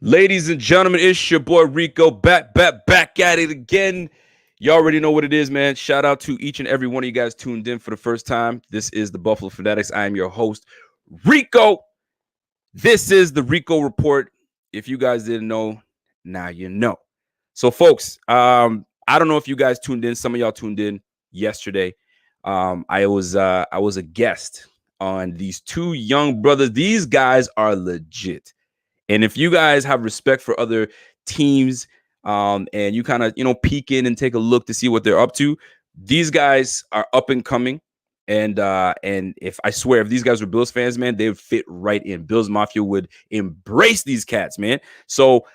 Ladies and gentlemen, it's your boy Rico back at it again. You already know what it is, man. Shout out to each and every one of you guys tuned in for the first time. This is the Buffalo Fanatics. I am your host, Rico. This is the Rico Report. If you guys didn't know, now you know. So, folks, I don't know if you guys tuned in. Some of y'all tuned in yesterday. I was a guest on these two young brothers. These guys are legit. And if you guys have respect for other teams, and you kind of, peek in and take a look to see what they're up to, these guys are up and coming. And if I swear, if these guys were Bills fans, man, they would fit right in. Bills Mafia would embrace these cats, man. So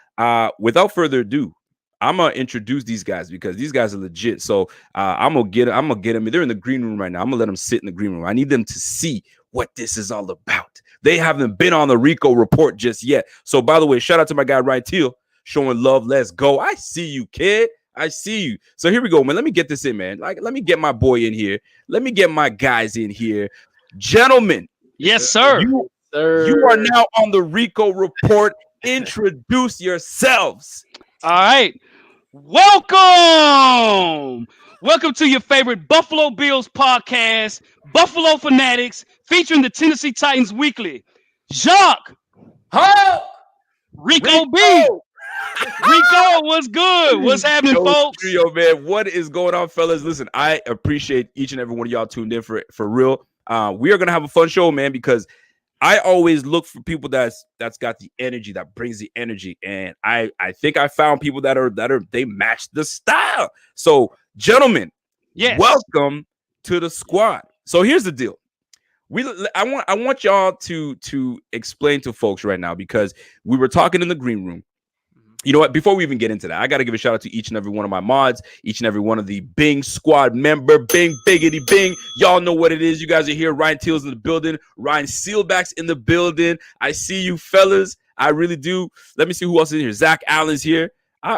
without further ado, I'm gonna introduce these guys because these guys are legit. So I'm gonna get them. They're in the green room right now. I'm gonna let them sit in the green room. I need them to see what this is all about. They haven't been on the Rico Report just yet. So, by the way, shout out to my guy Ryan Teal, showing love. Let's go. I see you, kid. I see you. So here we go, man. Let me get this in, man. Like, let me get my boy in here. Let me get my guys in here. Gentlemen. Yes, sir. You are now on the Rico Report. Introduce yourselves. All right. Welcome to your favorite Buffalo Bills podcast, Buffalo Fanatics, featuring the Tennessee Titans Weekly. Jacques. Rico B. Rico, what's good? What's happening, folks? Yo, man, what is going on, fellas? Listen, I appreciate each and every one of y'all tuned in for real. We are going to have a fun show, man, because I always look for people that's got the energy, that brings the energy. And I think I found people that they match the style. So, gentlemen, yes, welcome to the squad. So here's the deal. I want y'all to explain to folks right now, because we were talking in the green room. You know what? Before we even get into that, I got to give a shout out to each and every one of my mods, each and every one of the Bing squad member. Bing, biggity, Bing. Y'all know what it is. You guys are here. Ryan Teal's in the building. Ryan Sealback's in the building. I see you, fellas. I really do. Let me see who else is here. Zach Allen's here.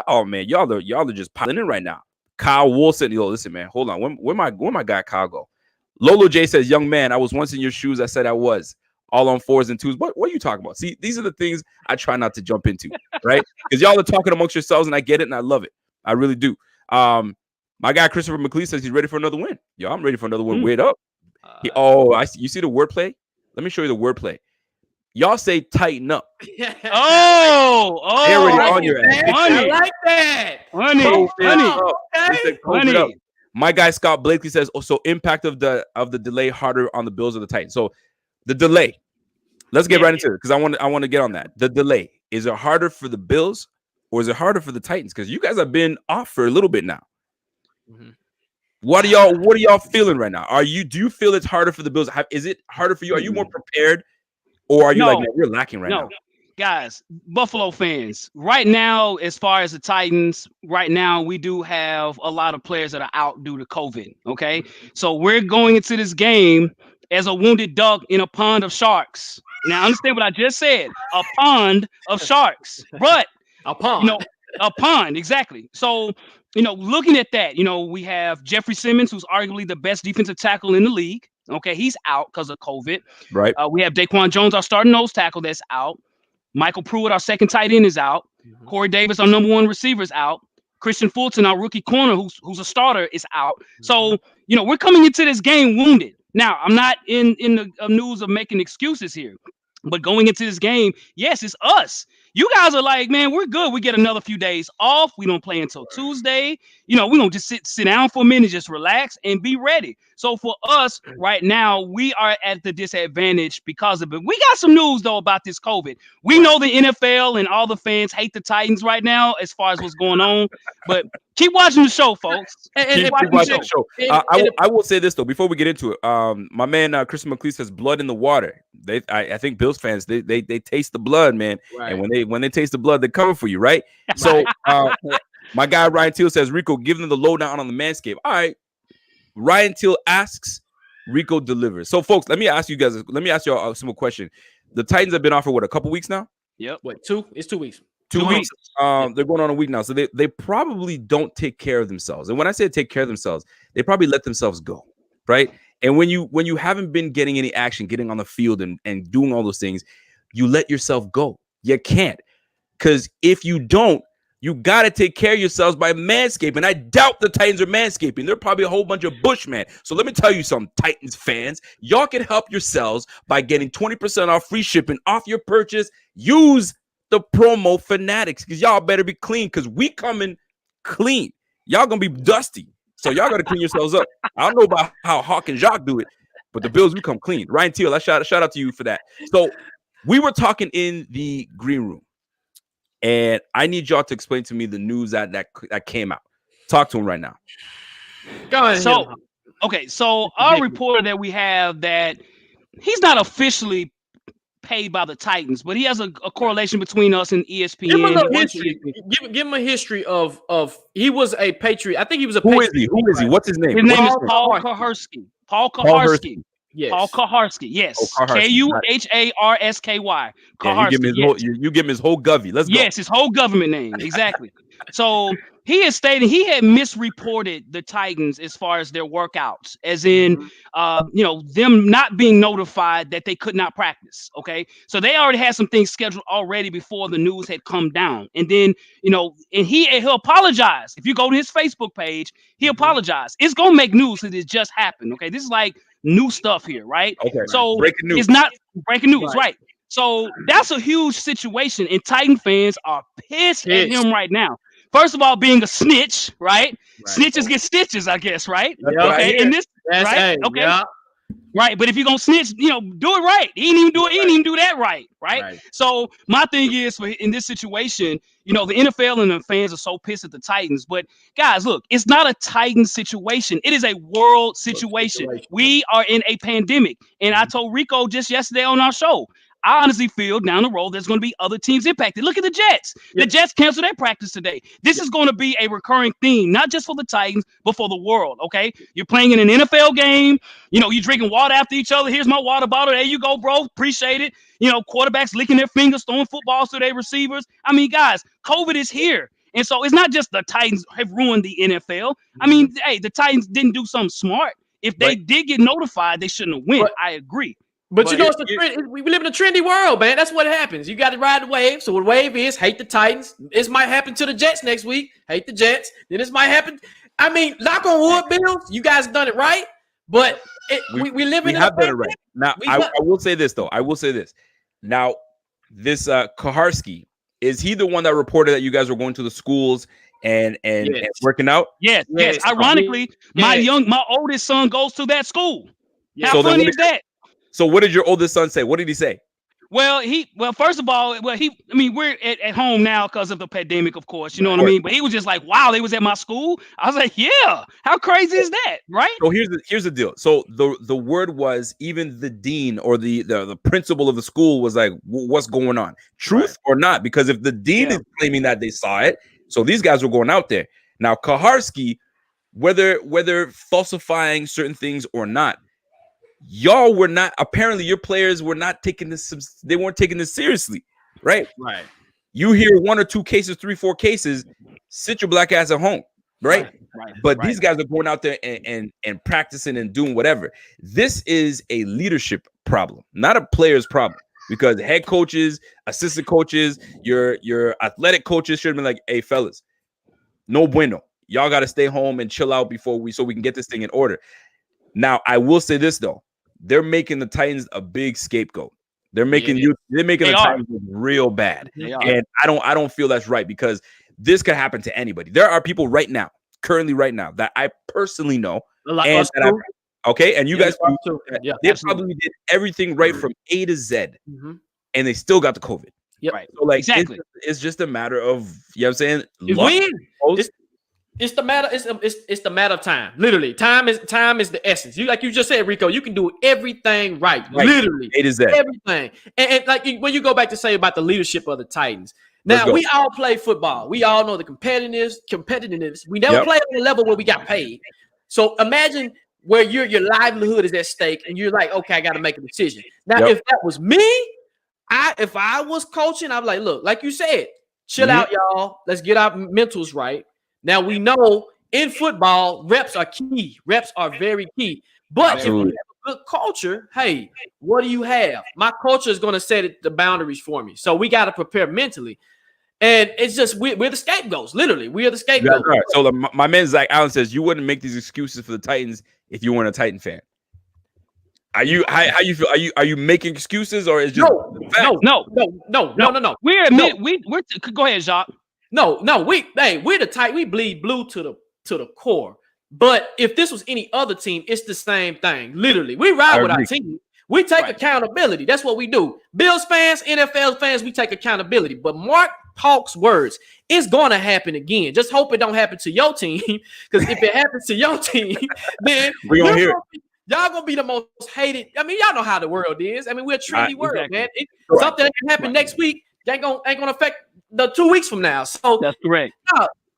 Oh man, y'all are just piling in right now. Kyle Wilson. Yo, listen, man. Hold on. Where my guy Kyle go? Lolo J says, "Young man, I was once in your shoes. I said I was." All on 4s and 2s. What are you talking about? See, these are the things I try not to jump into, right? Because y'all are talking amongst yourselves, and I get it, and I love it. I really do. My guy Christopher McLean says he's ready for another win. Yo, I'm ready for another win. Wait up. You see the wordplay? Let me show you the wordplay. Y'all say tighten up. They're already on your ass. I like that. Honey. My guy Scott Blakely says, so impact of the delay harder on the Bills or the Titans. So the delay. Let's get right into it, because I want to get on that. The delay. Is it harder for the Bills or is it harder for the Titans? Because you guys have been off for a little bit now. Mm-hmm. What are y'all feeling right now? Do you feel it's harder for the Bills? Is it harder for you? Are you more prepared, or are you like, man, we're lacking right now? Guys, Buffalo fans, right now, as far as the Titans, right now, we do have a lot of players that are out due to COVID, okay? So we're going into this game as a wounded duck in a pond of sharks. Now, understand what I just said, a pond of sharks, but a pond, a pond, exactly. So, looking at that, we have Jeffrey Simmons, who's arguably the best defensive tackle in the league. Okay, he's out because of COVID. Right. We have Daquan Jones, our starting nose tackle, that's out. Michael Pruitt, our second tight end, is out. Mm-hmm. Corey Davis, our number one receiver, is out. Christian Fulton, our rookie corner, who's a starter, is out. Mm-hmm. So, we're coming into this game wounded. Now, I'm not in the news of making excuses here, but going into this game, yes, it's us. You guys are like, man, we're good. We get another few days off. We don't play until Tuesday. We don't just sit down for a minute, just relax and be ready. So for us right now, we are at the disadvantage because of it. We got some news, though, about this COVID. We know the NFL and all the fans hate the Titans right now as far as what's going on. But keep watching the show, folks. Keep watching the show. I will say this, though, before we get into it. My man, Christian McLean says blood in the water. I think Bills fans, they taste the blood, man. Right. And when they taste the blood, they're coming for you, right? So my guy Ryan Teal says, Rico, give them the lowdown on the Manscaped. All right. Ryan Teal asks, Rico delivers. So, folks, let me ask you all a simple question. The Titans have been off for a couple weeks now? Yep. What, 2? It's 2 weeks. 2 weeks. They're going on a week now. So they probably don't take care of themselves. And when I say take care of themselves, they probably let themselves go, right? And when you haven't been getting any action, getting on the field and doing all those things, you let yourself go. You can't. Because if you don't, you got to take care of yourselves by manscaping. I doubt the Titans are manscaping. They're probably a whole bunch of Bushmen. So let me tell you something, Titans fans. Y'all can help yourselves by getting 20% off free shipping off your purchase. Use the promo Fanatics because y'all better be clean because we coming clean. Y'all going to be dusty. So y'all got to clean yourselves up. I don't know about how Hawk and Jacques do it, but the Bills, we come clean. Ryan Teal, I shout out to you for that. So we were talking in the green room. And I need y'all to explain to me the news that came out. Talk to him right now. Go ahead. So, okay. So our reporter that we have that he's not officially paid by the Titans, but he has a correlation between us and ESPN. Give him a little history. Give him a history of he was a Patriot. I think he was a Who Patriot. Who is he? What's his name? His name is Paul Kharski. Paul Kharski. Yes. Paul Kharski. Yes. Kharski. Kuharsky. Yeah, you give him his whole govy. Let's go. Yes, his whole government name. Exactly. So he is stating he had misreported the Titans as far as their workouts, as in, them not being notified that they could not practice. Okay. So they already had some things scheduled already before the news had come down. And then, and he'll apologize. If you go to his Facebook page, he apologized. It's going to make news because it just happened. Okay. This is like new stuff here, right? Okay. So breaking news. It's not breaking news, right? So that's a huge situation, and Titan fans are pissed at him right now. First of all, being a snitch, right? Snitches get stitches, I guess, right? Okay, in this, right? Okay, yeah. Right. But if you're gonna snitch, do it right. He didn't even do that right. So my thing is, in this situation, the NFL and the fans are so pissed at the Titans. But guys, look, it's not a Titans situation. It is a world situation. We are in a pandemic, and I told Rico just yesterday on our show, I honestly feel down the road there's going to be other teams impacted. Look at the Jets. The Jets canceled their practice today. This is going to be a recurring theme, not just for the Titans, but for the world, okay? You're playing in an NFL game. You're drinking water after each other. Here's my water bottle. There you go, bro. Appreciate it. Quarterbacks licking their fingers, throwing footballs to their receivers. I mean, guys, COVID is here. And so it's not just the Titans have ruined the NFL. I mean, hey, the Titans didn't do something smart. If they did get notified, they shouldn't have went. I agree. But it's the trend. We live in a trendy world, man. That's what happens. You got to ride the wave. So the wave is hate the Titans. This might happen to the Jets next week. Hate the Jets. Then this might happen. I mean, knock on wood, Bills. You guys done it right. But we live in a have done it right. Now, I will say this, though. Now, this Kuharsky, is he the one that reported that you guys were going to the schools and working out? Yes. Ironically, my oldest son goes to that school. How funny is that? So what did your oldest son say? What did he say? Well, first of all, we're at home now because of the pandemic, of course, you know what I mean? But he was just like, wow, they was at my school. I was like, yeah, how crazy is that? Right. So here's the deal. So the word was, even the dean or the principal of the school was like, what's going on? Truth or not? Because if the dean is claiming that they saw it, so these guys were going out there. Now, Kharski, whether falsifying certain things or not, y'all were not, apparently your players were not taking this, they weren't taking this seriously, right? You hear 1 or 2 cases, 3, 4 cases, sit your black ass at home, right? But these guys are going out there and practicing and doing whatever. This is a leadership problem, not a player's problem, because head coaches, assistant coaches, your athletic coaches should have been like, hey fellas, no bueno, y'all got to stay home and chill out so we can get this thing in order. Now, I will say this though, they're making the Titans a big scapegoat. They're making the Titans look real bad. And I don't feel that's right, because this could happen to anybody. There are people currently right now that I personally know. And you guys they probably did everything right from A to Z, and they still got the COVID. So like exactly. It's just a matter of, you know what I'm saying? It's the matter. It's the matter of time. Literally, time is the essence. You, like you just said, Rico, you can do everything right. Literally, it is that everything. And like when you go back to say about the leadership of the Titans. Now we all play football. We all know the competitiveness. We never play on a level where we got paid. So imagine where your livelihood is at stake, and you're like, okay, I got to make a decision. Now, if that was me, if I was coaching, I'm like, look, like you said, chill out, y'all. Let's get our mentals right. Now, we know in football, reps are key. Reps are very key. But if you have a good culture, hey, what do you have? My culture is going to set the boundaries for me. So we got to prepare mentally. And it's just we're the scapegoats. Literally, we are the scapegoats. Right. So my man Zach Allen says you wouldn't make these excuses for the Titans if you weren't a Titan fan. Are you how you feel? Are you making excuses or is just no? We're admit we're go ahead, Jacques. No, we're the Titan. We bleed blue to the core. But if this was any other team, it's the same thing. Literally, we ride with our team. We take accountability. That's what we do. Bills fans, NFL fans, we take accountability. But Mark Hawk's words, it's going to happen again. Just hope it don't happen to your team. Because if it happens to your team, then we're going to hear it. Y'all gonna be the most hated. I mean, y'all know how the world is. I mean, we're a trendy world, man. Something that can happen next week ain't gonna affect the 2 weeks from now. So that's correct.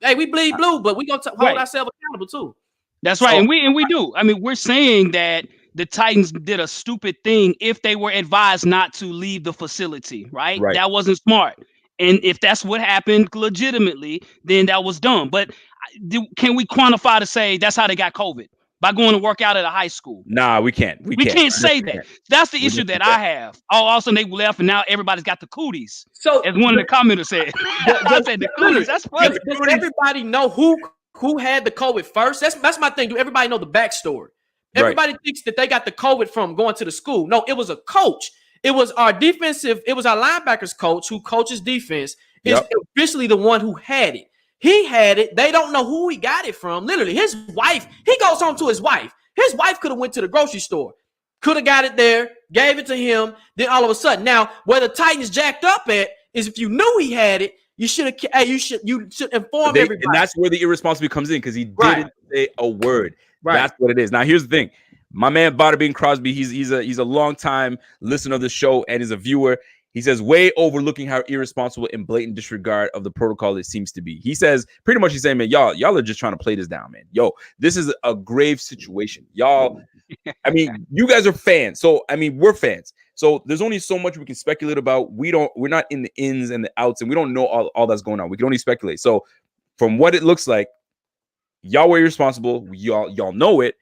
Hey, we bleed blue, but we gonna hold ourselves accountable too. That's right, and we do. I mean, we're saying that the Titans did a stupid thing if they were advised not to leave the facility. Right? That wasn't smart. And if that's what happened legitimately, then that was dumb. But can we quantify to say that's how they got COVID? By going to work out at a high school? Nah, we can't. We can't say that. That's the issue that I have. Oh, all of a sudden they left, and now everybody's got the cooties. So, as one of the commenters said, I said the cooties. That's funny. Does everybody know who had the COVID first? That's my thing. Do everybody know the backstory? Everybody thinks that they got the COVID from going to the school. No, it was a coach. It was our linebackers coach who coaches defense. Is officially the one who had it. He had it. They don't know who he got it from. Literally, his wife, he goes home to his wife. His wife could have went to the grocery store, could have got it there, gave it to him. Then all of a sudden, now where the Titans jacked up at is if you knew he had it, you should inform everybody. And that's where the irresponsibility comes in because he didn't say a word. That's what it is. Now, here's the thing. My man, Bada Bing Crosby, he's a long time listener of the show and is a viewer. He says, way overlooking how irresponsible and blatant disregard of the protocol it seems to be. He says, pretty much he's saying, man, y'all are just trying to play this down, man. Yo, this is a grave situation. Y'all, I mean, you guys are fans. So, I mean, we're fans. So there's only so much we can speculate about. We're not in the ins and the outs, and we don't know all that's going on. We can only speculate. So from what it looks like, y'all were irresponsible. Y'all know it.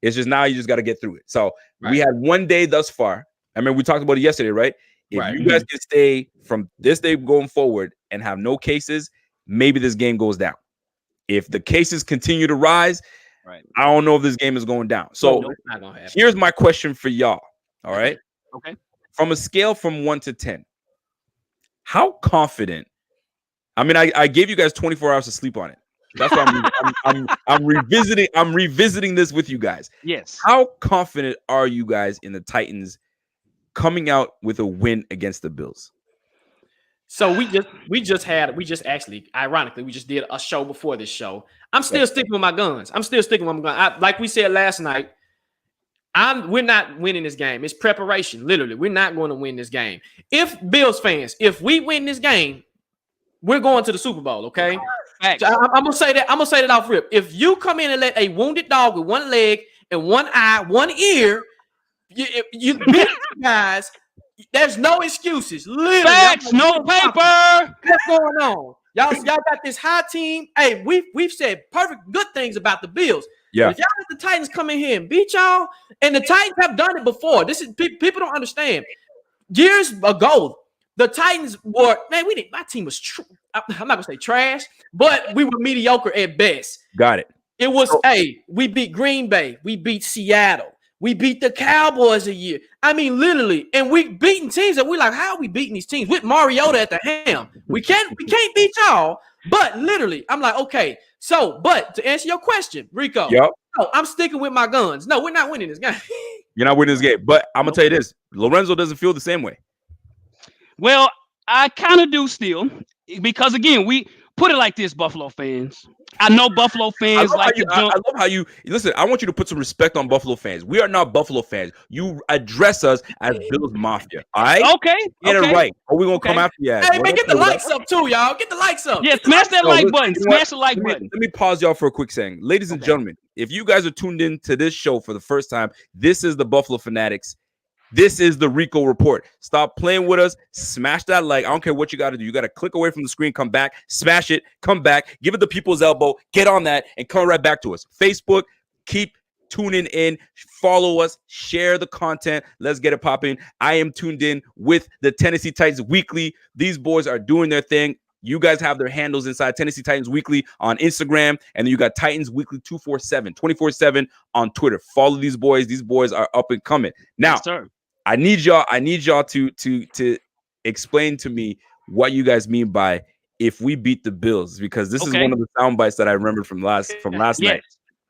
It's just now you just got to get through it. So we had one day thus far. I mean, we talked about it yesterday, right? If you guys can stay from this day going forward and have no cases, maybe this game goes down. If the cases continue to rise, I don't know if this game is going down. So here's my question for y'all. All right. Okay. From a scale from 1 to 10, how confident? I mean, I gave you guys 24 hours to sleep on it. That's why I'm revisiting. I'm revisiting this with you guys. Yes. How confident are you guys in the Titans coming out with a win against the Bills? So we just actually, ironically, we just did a show before this show. I'm still sticking with my guns. Like we said last night, we're not winning this game. It's preparation. Literally, we're not going to win this game. If Bills fans, if we win this game, we're going to the Super Bowl. Okay. So I'm gonna say that off rip. If you come in and let a wounded dog with one leg and one eye, one ear, you guys, there's no excuses. Literally, facts, no paper. What's going on? Y'all got this high team. Hey, we've said perfect good things about the Bills. Yeah. If y'all let the Titans come in here and beat y'all, and the Titans have done it before. This is people don't understand. Years ago, the Titans were my team was I'm not gonna say trash, but we were mediocre at best. Got it. It was we beat Green Bay, we beat Seattle, we beat the Cowboys a year. I mean, literally, and we beating teams that we're like, how are we beating these teams with Mariota at the helm? We can't beat y'all, but literally, I'm like, okay. So, but to answer your question, Rico, no, I'm sticking with my guns. No, we're not winning this game. You're not winning this game, but I'm gonna tell you this: Lorenzo doesn't feel the same way. Well, I kind of do still, because again, we put it like this, Buffalo fans. I know Buffalo fans I love how you listen. I want you to put some respect on Buffalo fans. We are not Buffalo fans. You address us as Bills Mafia. All right? Okay. Get it right. Or we're gonna come after you. Hey, man, get the likes up too, y'all. Get the likes up. Yeah, smash that like button. Smash the like button. Let me pause y'all for a quick second. Ladies and gentlemen, if you guys are tuned in to this show for the first time, this is the Buffalo Fanatics. This is the Rico Report. Stop playing with us. Smash that like. I don't care what you got to do. You got to click away from the screen, come back, smash it, come back, give it the people's elbow, get on that, and come right back to us. Facebook, keep tuning in. Follow us. Share the content. Let's get it popping. I am tuned in with the Tennessee Titans weekly. These boys are doing their thing. You guys have their handles inside Tennessee Titans Weekly on Instagram, and then you got Titans Weekly 24/7 on Twitter. Follow these boys. These boys are up and coming. Now, yes, sir. I need y'all to explain to me what you guys mean by if we beat the Bills, because this is one of the sound bites that I remember from last night.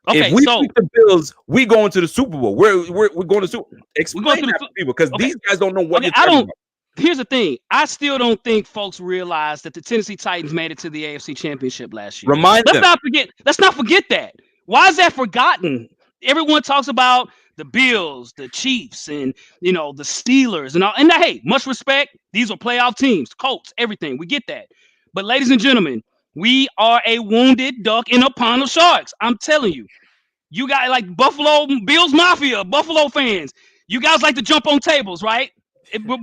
Okay, if we beat the Bills, we going to the Super Bowl. We're going to Super Bowl. Explain that to people, because these guys don't know what you're talking about. Here's the thing. I still don't think folks realize that the Tennessee Titans made it to the AFC Championship last year. Let's not forget that. Why is that forgotten? Everyone talks about the Bills, the Chiefs, and the Steelers and all. And hey, much respect. These are playoff teams, Colts, everything. We get that. But ladies and gentlemen, we are a wounded duck in a pond of sharks. I'm telling you. You guys like Buffalo Bills Mafia, Buffalo fans. You guys like to jump on tables, right?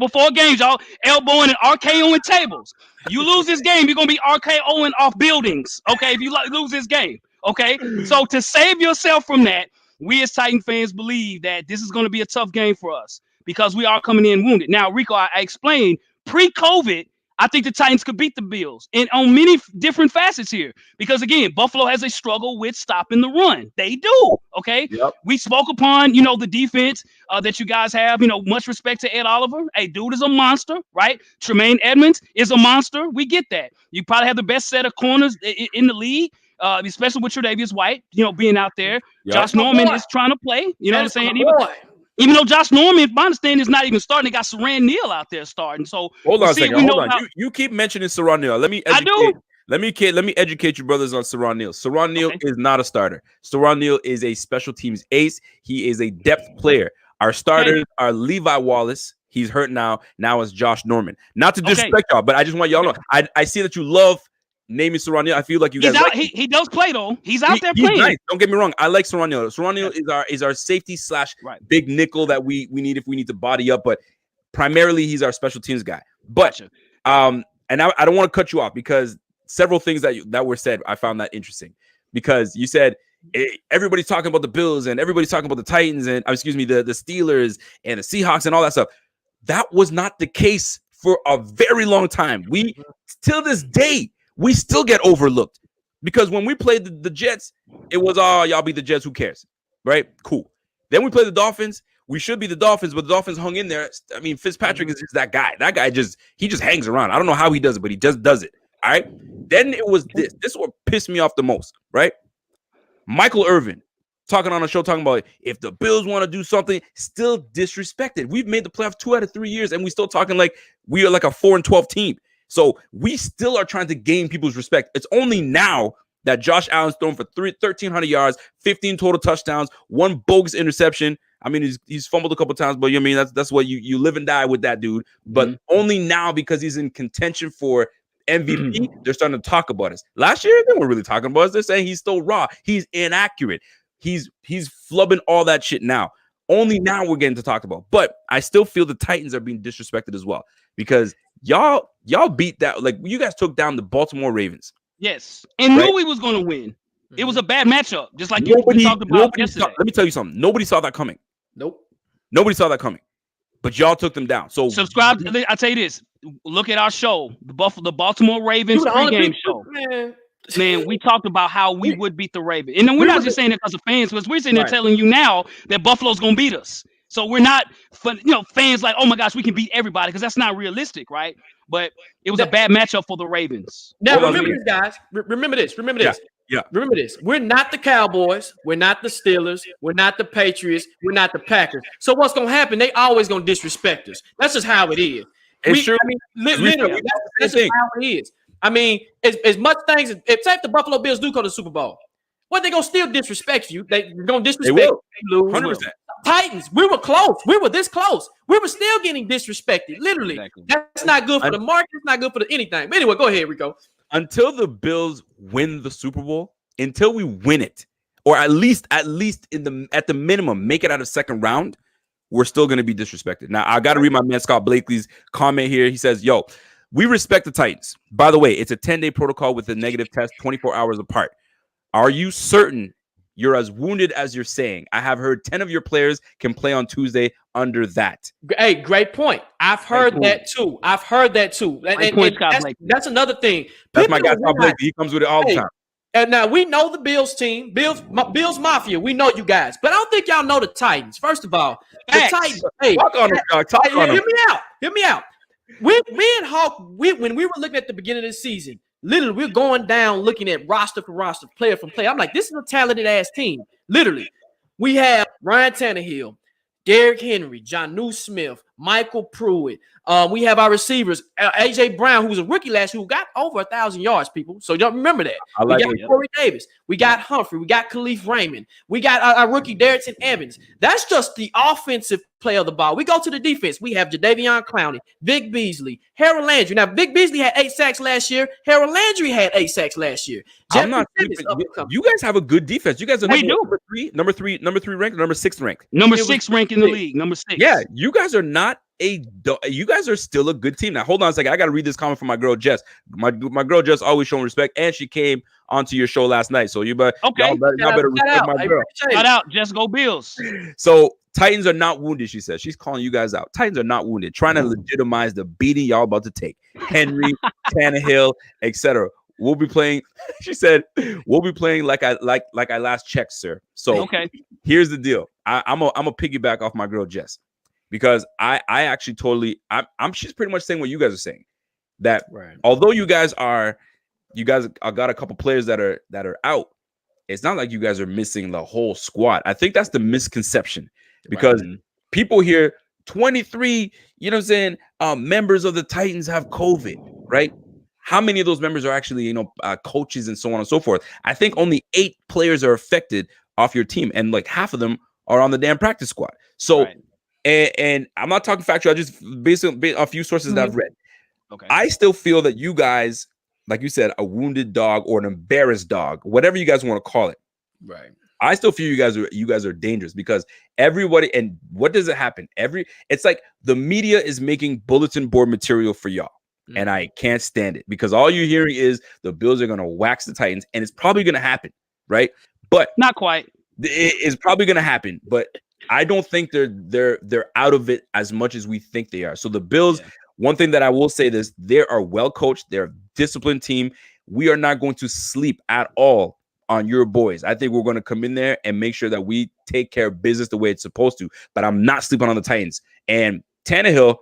Before games, y'all elbowing and RKOing tables. You lose this game, you're gonna be RKOing off buildings. Okay, if you lose this game, okay. So to save yourself from that, we as Titan fans believe that this is gonna be a tough game for us because we are coming in wounded. Now, Rico, I explained pre-COVID. I think the Titans could beat the Bills and on many different facets here because, again, Buffalo has a struggle with stopping the run. They do, okay? Yep. We spoke upon, the defense that you guys have. Much respect to Ed Oliver. Hey, dude is a monster, right? Tremaine Edmonds is a monster. We get that. You probably have the best set of corners in the league, especially with Tre'Davious White, being out there. Yep. Josh Norman is trying to play. You know what I'm saying? Even though Josh Norman, my understanding, is not even starting, they got Saran Neal out there starting. So hold on a second. Hold on. You keep mentioning Saran Neal. Let me educate you brothers on Saran Neal. Saran Neal is not a starter. Saran Neal is a special teams ace. He is a depth player. Our starters are Levi Wallace. He's hurt now. Now it's Josh Norman. Not to disrespect y'all, but I just want y'all to know. I see that you love naming Saran Neal. I feel like you guys. He does play though. He's out there playing. Nice. Don't get me wrong. I like Saran Neal. Saran Neal is our safety / big nickel that we need if we need to body up. But primarily, he's our special teams guy. But and I don't want to cut you off because several things that were said I found that interesting because you said everybody's talking about the Bills and everybody's talking about the Titans and the Steelers and the Seahawks and all that stuff. That was not the case for a very long time. We till this day. We still get overlooked because when we played the Jets, it was, y'all beat the Jets. Who cares? Right? Cool. Then we played the Dolphins. We should be the Dolphins, but the Dolphins hung in there. I mean, Fitzpatrick is just that guy. That guy he just hangs around. I don't know how he does it, but he just does it. All right. Then it was this. This is what pissed me off the most, right? Michael Irvin talking on a show talking about if the Bills want to do something, still disrespected. We've made the playoffs 2 out of 3 years, and we still talking like we are like a 4-12 team. So we still are trying to gain people's respect. It's only now that Josh Allen's thrown for 1,300 yards, 15 total touchdowns, 1 bogus interception. I mean, he's fumbled a couple times, but that's what you live and die with that dude. But only now because he's in contention for MVP, they're starting to talk about us. Last year, they weren't really talking about us. They're saying he's still raw. He's inaccurate. He's flubbing all that shit now. Only now we're getting to talk about. But I still feel the Titans are being disrespected as well because y'all beat that. Like, you guys took down the Baltimore Ravens. Yes. And knew we was going to win. It was a bad matchup, just like you talked about yesterday. Let me tell you something. Nobody saw that coming. Nope. Nobody saw that coming. But y'all took them down. So subscribe. I'll tell you this. Look at our show, the Baltimore Ravens pregame show. Man, we talked about how we would beat the Ravens. And then we're not just saying it because of fans, because we're sitting there telling you now that Buffalo's going to beat us. So we're not, fans like, oh my gosh, we can beat everybody, because that's not realistic, right? But it was a bad matchup for the Ravens. Now, remember this, guys. Remember this. Yeah. Remember this. We're not the Cowboys. We're not the Steelers. We're not the Patriots. We're not the Packers. So what's going to happen? They always going to disrespect us. That's just how it is. Literally, that's just how it is. I mean, as much things as if the Buffalo Bills do go to the Super Bowl, what, they gonna still disrespect you? They're gonna disrespect you. 100%. Titans, we were close. We were this close. We were still getting disrespected. Literally, that's not good for the market. It's not good for anything. But anyway, go ahead, Rico. Until the Bills win the Super Bowl, until we win it, or at least at the minimum make it out of second round, we're still gonna be disrespected. Now I got to read my man Scott Blakely's comment here. He says, "Yo, we respect the Titans. By the way, it's a 10-day protocol with a negative test 24 hours apart. Are you certain you're as wounded as you're saying. I have heard 10 of your players can play on Tuesday under that. Hey, great point. I've heard that too. That's another thing. That's my guy, Tom Blake. He comes with it all the time. And now we know the Bills team, Bills Mafia. We know you guys, but I don't think y'all know the Titans. First of all, the Titans. Hey, talk on them. Hear me out. Me and Hawk, when we were looking at the beginning of the season, literally we're going down looking at roster for roster, player for player. I'm like, this is a talented ass team. Literally, we have Ryan Tannehill, Derrick Henry, Jonnu Smith, Michael Pruitt. We have our receivers, AJ Brown, who was a rookie last year, who got over 1,000 yards, people. So don't remember that. We got Corey Davis. We got Humphrey. We got Khalif Raymond. We got our rookie Darrington Evans. That's just the offensive play of the ball. We go to the defense. We have Jadeveon Clowney, Vic Beasley, Harold Landry. Now, Vic Beasley had 8 sacks last year. Harold Landry had 8 sacks last year. I'm not you guys have a good defense. You guys are number three ranked, number 6 ranked. Number 6 ranked in the league. Number 6. Yeah, you guys are not you guys are still a good team. Now, hold on a second. I got to read this comment from my girl Jess. My girl Jess always showing respect, and she came onto your show last night. So you better respect my girl. Shout out, Jess, go Bills. So Titans are not wounded, she says. She's calling you guys out. Titans are not wounded, trying to legitimize the beating y'all about to take. Henry, Tannehill, etc. We'll be playing. She said, "We'll be playing like I last checked, sir." So here's the deal. I'm a piggyback off my girl Jess, because I actually totally she's pretty much saying what you guys are saying. That although you guys got a couple players that are out, it's not like you guys are missing the whole squad. I think that's the misconception, because people hear 23, you know what I'm saying, members of the Titans have COVID, right? How many of those members are actually, coaches and so on and so forth? I think only 8 players are affected off your team, and like half of them are on the damn practice squad. So, and I'm not talking factual, I just based on a few sources that I've read. Okay. I still feel that you guys, like you said, a wounded dog or an embarrassed dog, whatever you guys want to call it. Right. I still feel you guys are dangerous, because everybody, and what does it happen? It's like the media is making bulletin board material for y'all. And I can't stand it, because all you're hearing is the Bills are going to wax the Titans, and it's probably going to happen, right? But not quite. It's probably going to happen, but I don't think they're out of it as much as we think they are. So the Bills, one thing that I will say is they are well coached. They're a disciplined team. We are not going to sleep at all on your boys. I think we're going to come in there and make sure that we take care of business the way it's supposed to. But I'm not sleeping on the Titans. And Tannehill,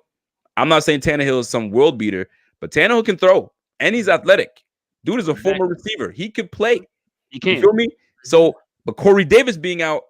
I'm not saying Tannehill is some world beater, but Tannehill can throw, and he's athletic. Dude is a former receiver. He could play. He can. You feel me? So, but Corey Davis being out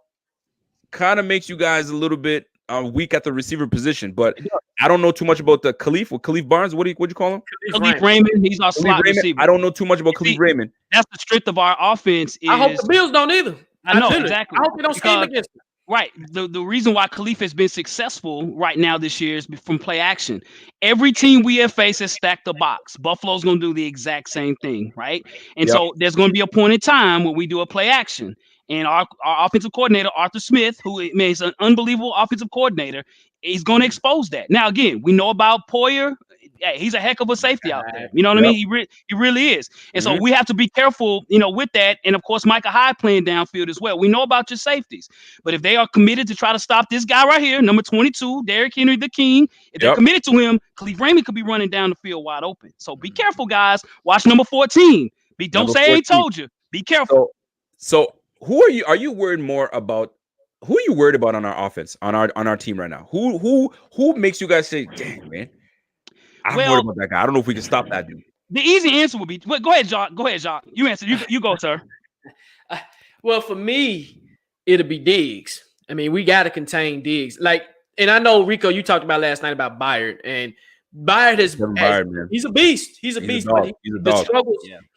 kind of makes you guys a little bit weak at the receiver position. But I don't know too much about the Khalif Barnes. What'd you call him? Khalif Raymond. He's our slot receiver. I don't know too much about Khalif Raymond. That's the strength of our offense. I hope the Bills don't either. I know, exactly. I hope they don't scheme against them. Right. The reason why Khalif has been successful right now this year is from play action. Every team we have faced has stacked the box. Buffalo's going to do the exact same thing, right? And so there's going to be a point in time when we do a play action. And our offensive coordinator, Arthur Smith, who is an unbelievable offensive coordinator, is going to expose that. Now, again, we know about Poyer. Hey, he's a heck of a safety out there. You know what I mean? He really is. And so we have to be careful, with that. And of course, Micah Hyde playing downfield as well. We know about your safeties, but if they are committed to try to stop this guy right here, number 22, Derrick Henry, the King, if they're committed to him, Khalif Raymond could be running down the field wide open. So be careful, guys. Watch number 14. Don't say I ain't told you. Be careful. So who are you? Are you worried more about? Who are you worried about on our offense, on our team right now? Who makes you guys say, "Dang, man, I'm worried about that guy. I don't know if we can stop that dude." The easy answer would be, go ahead, Jacques. Go ahead, Jacques. You answer. You go, sir. Well, for me, it'll be Diggs. I mean, we got to contain Diggs. And I know, Rico, you talked about last night about Byard, and Byard he's a beast. He's a beast. He's a dog.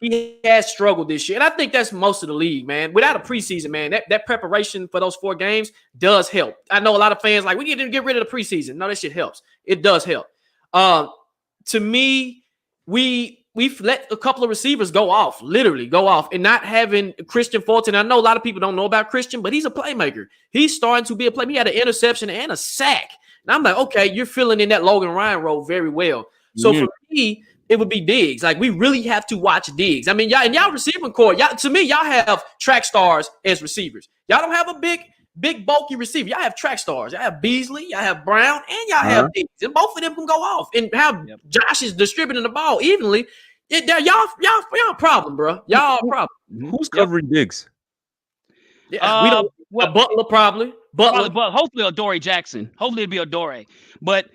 He has struggled this year. And I think that's most of the league, man. Without a preseason, man, that preparation for those 4 games does help. I know a lot of fans we need to get rid of the preseason. No, that shit helps. It does help. To me, we've let a couple of receivers literally go off, and not having Christian Fulton. I know a lot of people don't know about Christian, but he's a playmaker. He's starting to be a playmaker. He had an interception and a sack. And I'm like, okay, you're filling in that Logan Ryan role very well. So for me, it would be Diggs. Like, we really have to watch Diggs. I mean, y'all receiving core, to me, y'all have track stars as receivers. Y'all don't have a big bulky receiver. Y'all have track stars. Y'all have Beasley, y'all have Brown, and y'all have Diggs. And both of them can go off. And how Josh is distributing the ball evenly. Y'all problem, bro. Y'all problem. Who's covering Diggs? Yeah, we don't. Butler probably. Butler. But hopefully Adoree Jackson. Hopefully it'll be Adoree. But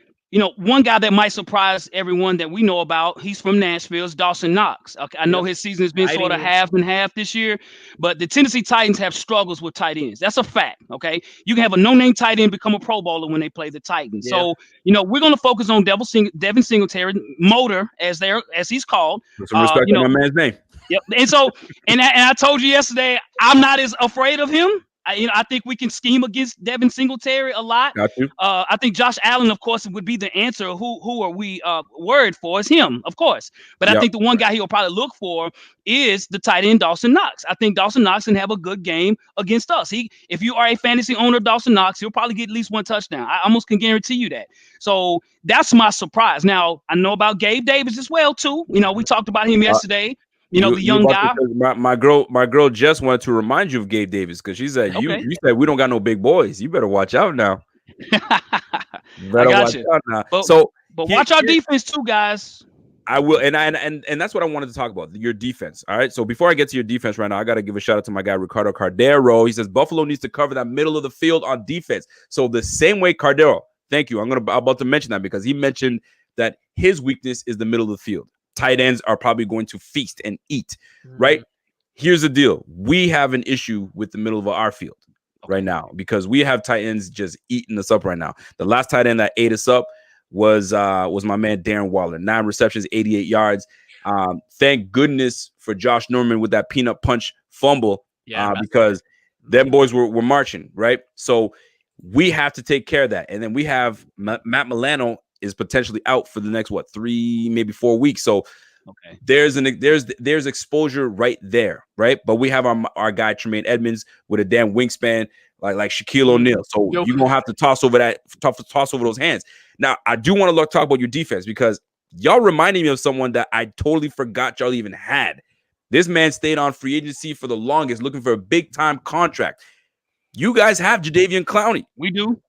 one guy that might surprise everyone that we know about, he's from Nashville, is Dawson Knox. Okay, I know his season has been sort of half and half this year, but the Tennessee Titans have struggles with tight ends. That's a fact. Okay, you can have a no-name tight end become a Pro Bowler when they play the Titans. So we're going to focus on Devin Singletary, Motor as he's called. Put some respect on my man's name. Yep. And so, and I told you yesterday, I'm not as afraid of him. I think we can scheme against Devin Singletary a lot. Got you. I think Josh Allen, of course, would be the answer. Who are we worried for? Is him, of course. But I think the one guy he'll probably look for is the tight end Dawson Knox. I think Dawson Knox can have a good game against us. If you are a fantasy owner of Dawson Knox, he'll probably get at least one touchdown. I almost can guarantee you that. So that's my surprise. Now, I know about Gabe Davis as well, too. We talked about him yesterday. The young guy. My girl Jess wanted to remind you of Gabe Davis because she said you said we don't got no big boys. You better watch out now. I got you. But watch our defense too, guys. I will, and that's what I wanted to talk about, your defense. All right. So before I get to your defense right now, I got to give a shout out to my guy Ricardo Cardero. He says Buffalo needs to cover that middle of the field on defense. So the same way Cardero. Thank you. I'm about to mention that because he mentioned that his weakness is the middle of the field. Tight ends are probably going to feast and eat, right? Here's the deal. We have an issue with the middle of our field right now because we have tight ends just eating us up right now. The last tight end that ate us up was my man Darren Waller. 9 receptions, 88 yards. Thank goodness for Josh Norman with that peanut punch fumble because them boys were marching, right? So we have to take care of that. And then we have Matt Milano is potentially out for the next 3, maybe 4 weeks. So there's exposure right there, right? But we have our guy Tremaine Edmonds with a damn wingspan like Shaquille O'Neal. So you're gonna have to toss over those hands. Now I do want to talk about your defense because y'all reminding me of someone that I totally forgot y'all even had. This man stayed on free agency for the longest, looking for a big time contract. You guys have Jadeveon Clowney. We do.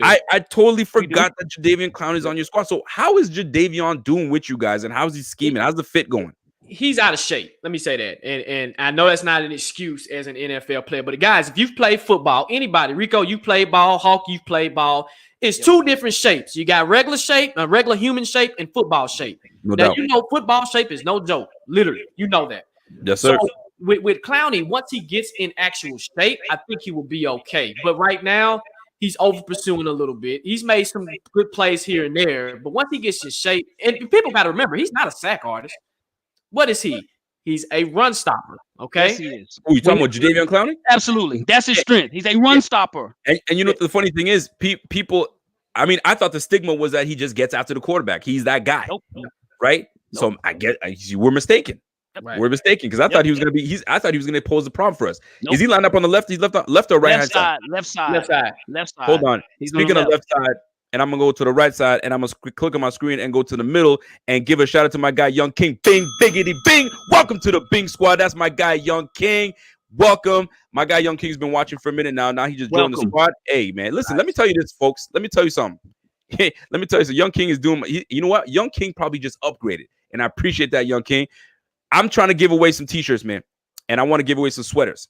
I totally forgot that Jadeveon Clowney is on your squad. So how is Jadeveon doing with you guys, and how's he scheming? How's the fit going? He's out of shape. Let me say that. And I know that's not an excuse as an NFL player, but guys, if you've played football, anybody, Rico, you played ball, Hawk, you've played ball. It's two different shapes. You got regular shape, a regular human shape, and football shape. No doubt. Football shape is no joke. Literally, you know that. Yes, sir. So with Clowney, once he gets in actual shape, I think he will be okay. But right now, he's over pursuing a little bit. He's made some good plays here and there, but once he gets in shape, and people got to remember, he's not a sack artist. What is he? He's a run stopper. Okay. Yes, he is. Oh, you talking about Jadeveon Clowney? Absolutely. That's his strength. He's a run stopper. And you know what the funny thing is? People, I mean, I thought the stigma was that he just gets after the quarterback. He's that guy. Nope. Right? Nope. So we're mistaken. Right. We're mistaken because I thought he was gonna pose the problem for us. Nope. Is he lined up on the left? He's left or right hand side? Left side. Hold on. Speaking of left side, and I'm gonna go to the right side, and I'm gonna click on my screen and go to the middle and give a shout out to my guy Young King. Bing, biggity, bing. Welcome to the Bing Squad. That's my guy Young King. Welcome. My guy Young King's been watching for a minute now. Now he just joined the squad. Hey man, listen. Let me tell you this, folks. Let me tell you something. Let me tell you. So Young King is doing. You know what? Young King probably just upgraded, and I appreciate that, Young King. I'm trying to give away some t-shirts, man, and I want to give away some sweaters.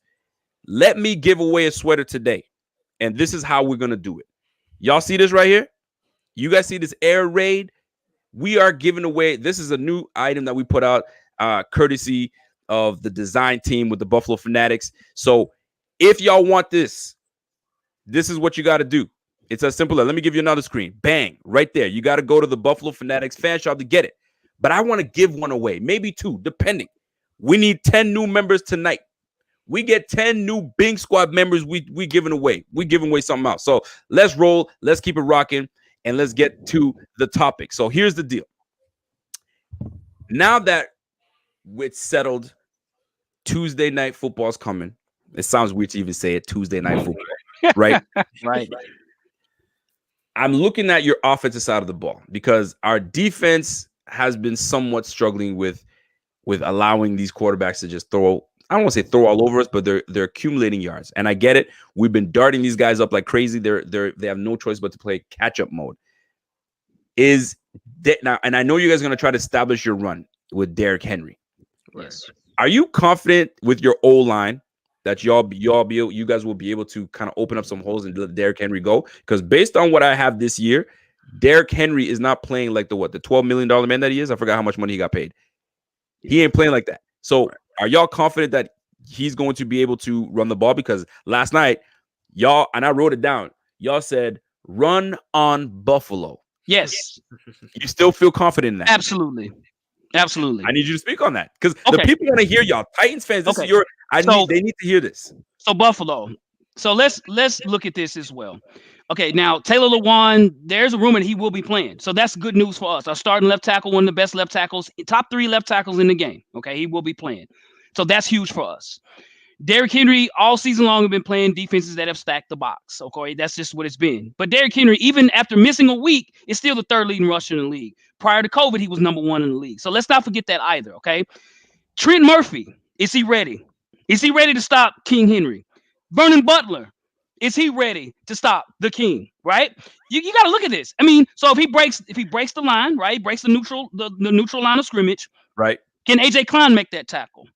Let me give away a sweater today, and this is how we're going to do it. Y'all see this right here? You guys see this Air Raid? We are giving away. This is a new item that we put out courtesy of the design team with the Buffalo Fanatics. So if y'all want this is what you got to do. It's as simple as, let me give you another screen. Bang, right there. You got to go to the Buffalo Fanatics fan shop to get it. But I want to give one away, maybe 2, depending. We need 10 new members tonight. We get 10 new Bing Squad members. We giving away. We giving away something else. So let's roll. Let's keep it rocking, and let's get to the topic. So here's the deal. Now that it's settled, Tuesday night football's coming. It sounds weird to even say it. Tuesday night football, right? Right. I'm looking at your offensive side of the ball because our defense has been somewhat struggling with allowing these quarterbacks to just throw. I don't want to say throw all over us, but they're accumulating yards. And I get it. We've been darting these guys up like crazy. They have no choice but to play catch up mode. Is that now? And I know you guys are going to try to establish your run with Derrick Henry. Yes. Are you confident with your O-line that you guys will be able to kind of open up some holes and let Derrick Henry go? Because based on what I have this year, Derrick Henry is not playing like the $12 million man that he is. I forgot how much money he got paid. He ain't playing like that. So are y'all confident that he's going to be able to run the ball? Because last night, y'all, and I wrote it down, y'all said run on Buffalo. Yes. You still feel confident in that? Absolutely. I need you to speak on that because the people want to hear y'all. Titans fans, this is they need to hear this. So Buffalo. So let's look at this as well. Okay, now Taylor Lewan, there's a rumor that he will be playing. So that's good news for us. Our starting left tackle, one of the best left tackles, top 3 left tackles in the game. Okay, he will be playing. So that's huge for us. Derrick Henry all season long have been playing defenses that have stacked the box. Okay, that's just what it's been. But Derrick Henry, even after missing a week, is still the 3rd leading rusher in the league. Prior to COVID, he was number 1 in the league. So let's not forget that either. Okay, Trent Murphy, is he ready? Is he ready to stop King Henry? Vernon Butler, is he ready to stop the King? Right? You got to look at this. I mean, so if he breaks the line, right, breaks the neutral line of scrimmage, right? Can AJ Klein make that tackle?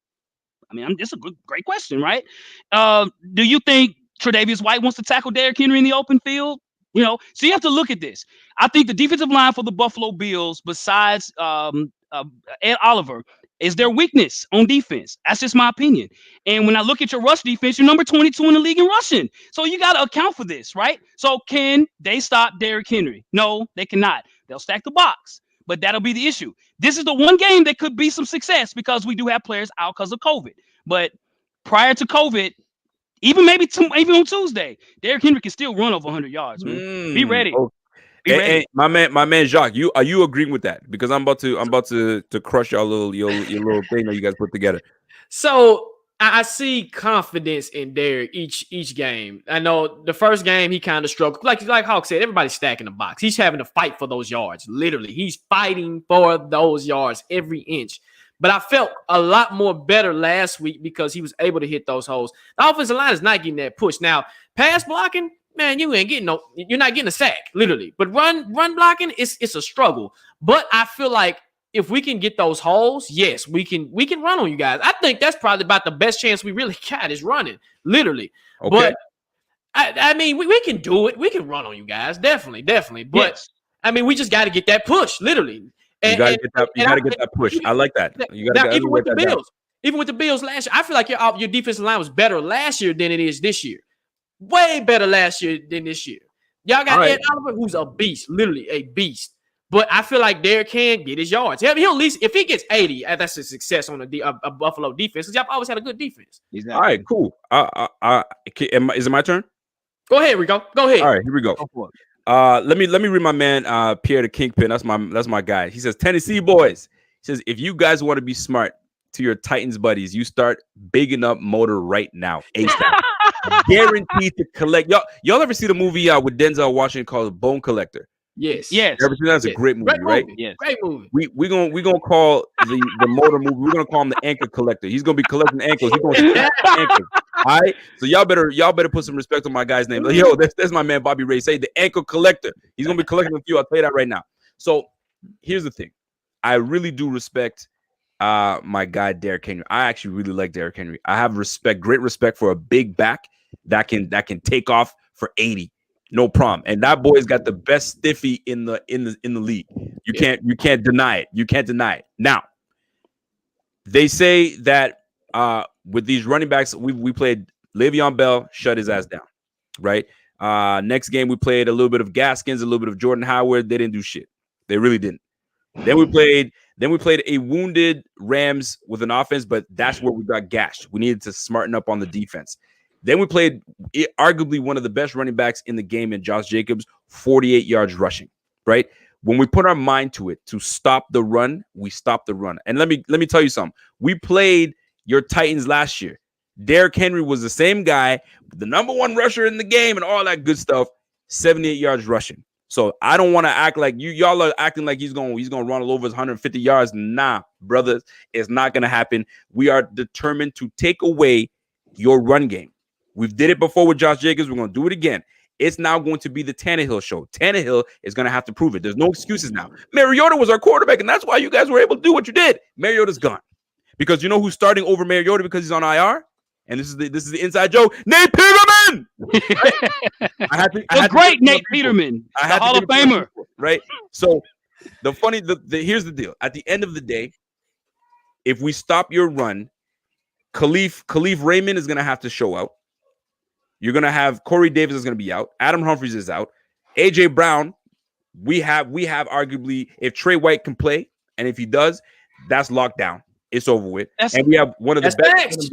I mean, it's a great question, right? Do you think Tre'Davious White wants to tackle Derrick Henry in the open field? You know, so you have to look at this. I think the defensive line for the Buffalo Bills, besides Ed Oliver, is their weakness on defense. That's just my opinion. And when I look at your rush defense, you're number 22 in the league in rushing. So you got to account for this, right? So can they stop Derrick Henry? No, they cannot. They'll stack the box. But that'll be the issue. This is the one game that could be some success because we do have players out because of COVID. But prior to COVID, even on Tuesday, Derrick Henry can still run over 100 yards. Man. Be ready. Okay. Hey, my man Jacques, are you agreeing with that? Because I'm about to crush your little thing that you guys put together. So I see confidence in Derrick each game. I know the first game he kind of struggled. Like Hawk said, everybody's stacking the box. He's having to fight for those yards. Literally, he's fighting for those yards every inch. But I felt a lot more better last week because he was able to hit those holes. The offensive line is not getting that push. Now, pass blocking, man, you're not getting a sack, literally. But run blocking, it's a struggle. But I feel like if we can get those holes, yes, we can run on you guys. I think that's probably about the best chance we really got is running, literally. Okay. But I mean, we can do it. We can run on you guys, definitely. But yes. I mean, we just got to get that push, literally. You got to get that push. I like that. You got to even with the Bills. Even with the Bills last year, I feel like your defensive line was better last year than it is this year. Way better last year than this year. Y'all got Ed Oliver, who's a beast, literally a beast. But I feel like Derrick can get his yards. He'll at least, if he gets 80, that's a success on a Buffalo defense because y'all always had a good defense. Exactly. All right, cool. Is it my turn? Go ahead, Rico. Go ahead. All right, here we go. Let me read my man Pierre the Kingpin. That's my guy. He says, Tennessee boys. He says, if you guys want to be smart to your Titans buddies, you start bigging up Motor right now. ASAP. Guaranteed to collect. Y'all ever see the movie with Denzel Washington called Bone Collector? Yes. That's a great movie, right? Yes. Great movie. We're gonna call the Motor movie. We're gonna call him the Anchor Collector. He's gonna be collecting ankles. He's gonna stack ankles. All right. So y'all better put some respect on my guy's name. Like, yo, that's my man Bobby Ray. Say the Ankle Collector. He's gonna be collecting a few. I'll tell you that right now. So here's the thing. I really do respect my guy Derrick Henry. I actually really like Derrick Henry. I have great respect for a big back that can take off for 80. No problem. And that boy's got the best stiffy in the league. You can't deny it. You can't deny it. Now, they say that with these running backs, we played Le'Veon Bell, shut his ass down. Right? Next game we played a little bit of Gaskins, a little bit of Jordan Howard. They didn't do shit. They really didn't. Then we played a wounded Rams with an offense, but that's where we got gashed. We needed to smarten up on the defense. Then we played arguably one of the best running backs in the game in Josh Jacobs, 48 yards rushing, right? When we put our mind to it to stop the run, we stopped the run. And let me tell you something. We played your Titans last year. Derrick Henry was the same guy, the number one rusher in the game and all that good stuff, 78 yards rushing. So I don't want to act like y'all are acting like he's gonna run all over his 150 yards. Nah, brothers, it's not gonna happen. We are determined to take away your run game. We've did it before with Josh Jacobs. We're gonna do it again. It's now going to be the Tannehill show. Tannehill is going to have to prove it. There's no excuses now. Mariota was our quarterback, and that's why you guys were able to do what you did. Mariota's gone. Because you know who's starting over Mariota because he's on IR? And this is the inside joke. Nate Peterman! Right? Great Nate Peterman, the Hall of Famer. Right? So here's the deal. At the end of the day, if we stop your run, Khalif Raymond is going to have to show out. You're going to have Corey Davis is going to be out. Adam Humphries is out. AJ Brown, we have arguably, if Trey White can play, and if he does, that's locked down. It's over with. And we have one of the best.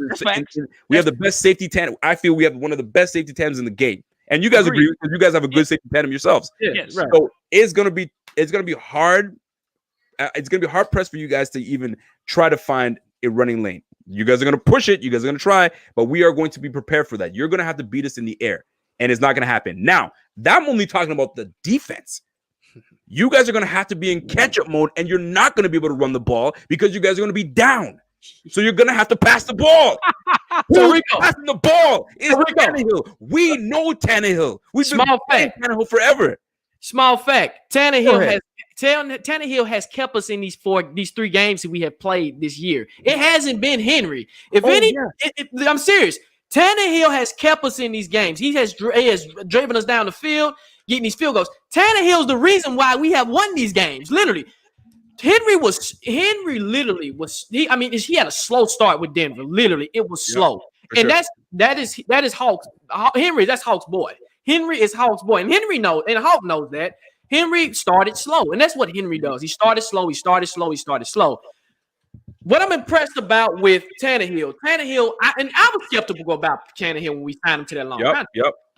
We have the best safety tandem. I feel we have one of the best safety tandems in the game. And you guys agree because you guys have a good safety tandem yourselves. Yes, right. So it's gonna be hard. It's gonna be hard pressed for you guys to even try to find a running lane. You guys are going to push it. You guys are going to try, but we are going to be prepared for that. You're going to have to beat us in the air, and it's not going to happen. Now, I'm only talking about the defense. You guys are going to have to be in catch-up mode, and you're not going to be able to run the ball because you guys are going to be down. So you're going to have to pass the ball. Who's passing the ball? It's Tannehill. We know Tannehill. We've been playing Tannehill forever. Small fact. Tannehill has kept us in these 3 games that we have played this year. It hasn't been Henry. I'm serious. Tannehill has kept us in these games. He has driven us down the field, getting these field goals. Tannehill's the reason why we have won these games. Literally, he had a slow start with Denver. Literally, it was slow, and that is Hawks. Henry, that's Hawks' boy. Henry is Hawks' boy, and Henry knows, and Hawk knows that. Henry started slow, and that's what Henry does. He started slow. What I'm impressed about with Tannehill, I was skeptical about Tannehill when we signed him to that long contract.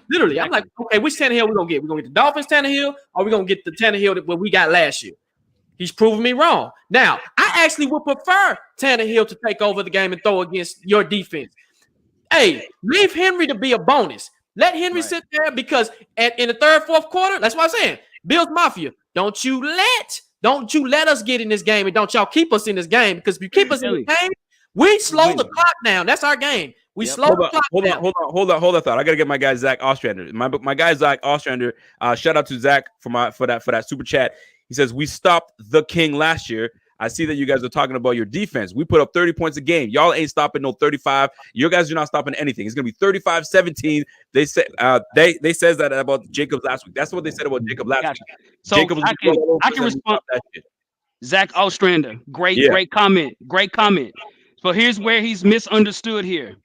Literally, I'm like, okay, which Tannehill we gonna get? We gonna get the Dolphins Tannehill, or we gonna get the Tannehill that we got last year? He's proven me wrong. Now, I actually would prefer Tannehill to take over the game and throw against your defense. Hey, leave Henry to be a bonus. Let Henry sit there because in the third, fourth quarter, that's what I'm saying. Bills Mafia, don't you let us get in this game, and don't y'all keep us in this game, because if you keep us in the game, we slow the clock down. That's our game. We slow the clock down. Hold on. I gotta get my guy Zach Ostrander. My guy Zach Ostrander. Shout out to Zach for that super chat. He says we stopped the King last year. I see that you guys are talking about your defense. We put up 30 points a game. Y'all ain't stopping no 35. You guys are not stopping anything. It's gonna be 35-17. They said they says that about Jacobs last week. That's what they said about Jacob last week. So Jacobs I can respond. Zach Ostrander, great comment. So here's where he's misunderstood here.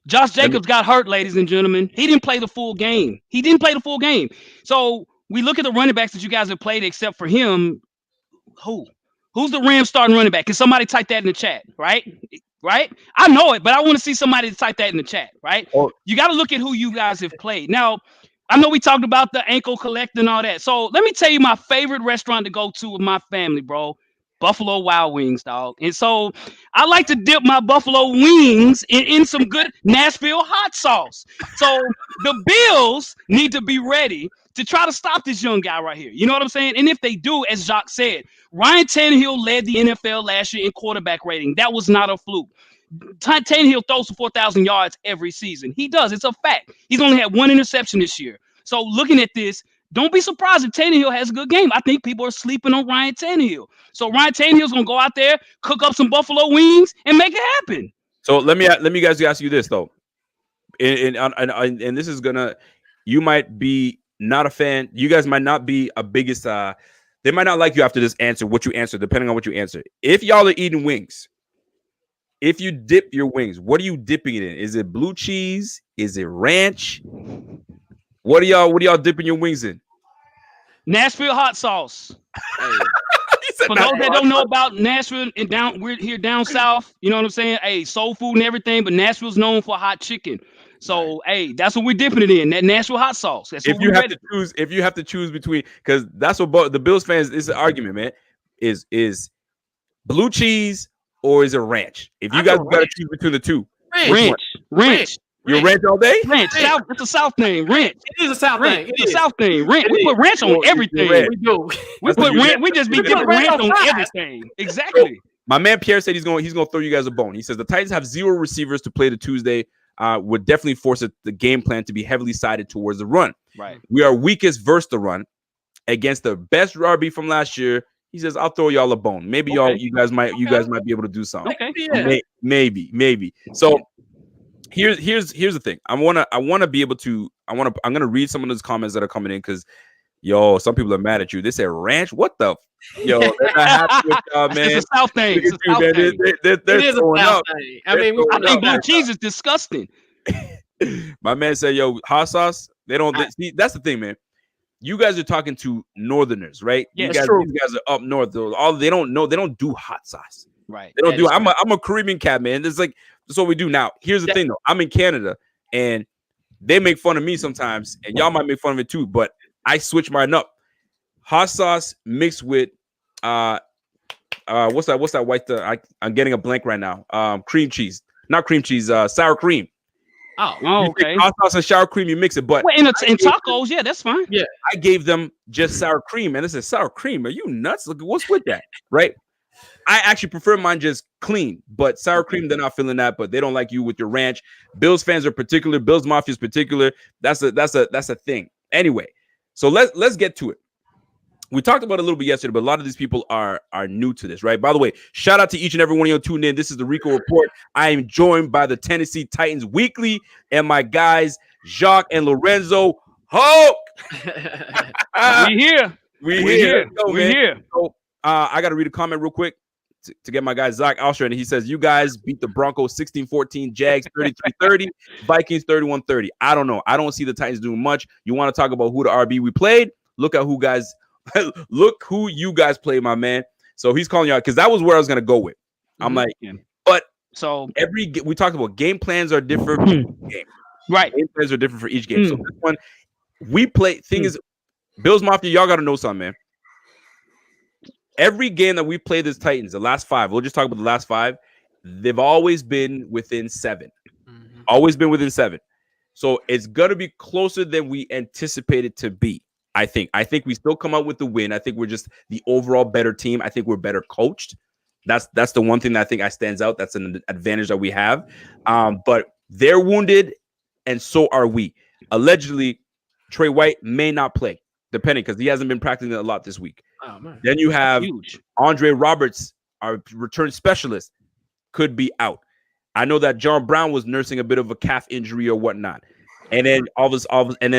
Josh Jacobs got hurt, ladies and gentlemen. He didn't play the full game. So we look at the running backs that you guys have played, except for him. Who's the Rams starting running back? Can somebody type that in the chat? Right? I know it, but I want to see somebody type that in the chat. Right? You got to look at who you guys have played. Now, I know we talked about the ankle collect and all that. So let me tell you my favorite restaurant to go to with my family, bro. Buffalo Wild Wings, dog. And so I like to dip my buffalo wings in some good Nashville hot sauce. So the Bills need to be ready to try to stop this young guy right here. You know what I'm saying? And if they do, as Jacques said, Ryan Tannehill led the NFL last year in quarterback rating. That was not a fluke. Tannehill throws for 4,000 yards every season. He does. It's a fact. He's only had 1 interception this year. So looking at this, don't be surprised if Tannehill has a good game. I think people are sleeping on Ryan Tannehill. So Ryan Tannehill's going to go out there, cook up some buffalo wings, and make it happen. So let me guys ask you this, though. And this is going to – you might be not a fan. You guys might not be a biggest they might not like you after this answer, what you answer, depending on what you answer. If y'all are eating wings, if you dip your wings, what are you dipping it in? Is it blue cheese? Is it ranch? What are y'all dipping your wings in? Nashville hot sauce. For those that don't know about Nashville and we're here down south, you know what I'm saying? Hey, soul food and everything, but Nashville's known for hot chicken. So, hey, that's what we're dipping it in, that Nashville hot sauce. That's if you have to choose between, because that's what the Bills fans, is an argument, man, is blue cheese or is it ranch? If you guys got to choose between the two, ranch. You ranch all day? Ranch. South, it's a South thing. Ranch. It is a South thing. It's a South thing. Ranch. We put ranch on everything. We do. We put ranch. We just be giving ranch on everything. Exactly. My man Pierre said he's going to throw you guys a bone. He says the Titans have 0 receivers to play the Tuesday. Would definitely force the game plan to be heavily sided towards the run. Right. We are weakest versus the run against the best RB from last year. He says, "I'll throw y'all a bone. Maybe you guys might be able to do something. Okay. Yeah. Maybe. So here's the thing. I'm gonna read some of those comments that are coming in because some people are mad at you. They say ranch. What the they're not happy with y'all, man. It's a South thing. It's a South thing. It is a South thing. I mean, I think blue cheese is disgusting. My man said, hot sauce. They don't. See, that's the thing, man. You guys are talking to Northerners, right? Yeah, these guys are up north. They don't know. They don't do hot sauce. Right. They don't do. I'm a Caribbean cat, man. It's like that's what we do now. Here's the thing, though. I'm in Canada, and they make fun of me sometimes, and y'all might make fun of it too. But I switch mine up. Hot sauce mixed with what's that white? I'm getting a blank right now. Cream cheese, not cream cheese. Sour cream. Oh, okay. Hot sauce and sour cream, you mix it. But in tacos, yeah, that's fine. Yeah, I gave them just sour cream, and they said, "Sour cream? Are you nuts? Look, what's with that?" Right? I actually prefer mine just clean, but sour cream, they're not feeling that. But they don't like you with your ranch. Bills fans are particular. Bills Mafia is particular. That's a thing. Anyway, so let's get to it. We talked about it a little bit yesterday, but a lot of these people are new to this, right? By the way, shout out to each and every one of you tuned in. This is the Rico Report. I am joined by the Tennessee Titans Weekly and my guys, Jacques and Lorenzo. Hulk! We here. We here. So, I got to read a comment real quick to get my guy, Zach Alsher. And he says, you guys beat the Broncos 16-14, Jags 33-30, Vikings 31-30. I don't know. I don't see the Titans doing much. You want to talk about who the RB we played? Look who you guys play, my man. So he's calling you out because that was where I was gonna go with. I'm like, but so we talked about game plans are different for each game. Right. Game plans are different for each game. So this one we play. Thing is, Bills Mafia, y'all gotta know something, man. Every game that we played this Titans, the last 5, we'll just talk about the last 5. They've always been within 7. Always been within 7. So it's gonna be closer than we anticipated to be. I think we still come out with the win. I think we're just the overall better team. I think we're better coached. That's the one thing that I think stands out. That's an advantage that we have. But they're wounded, and so are we. Allegedly, Trey White may not play, depending, because he hasn't been practicing a lot this week. Oh, man. Then you have Andre Roberts, our return specialist, could be out. I know that John Brown was nursing a bit of a calf injury or whatnot. And then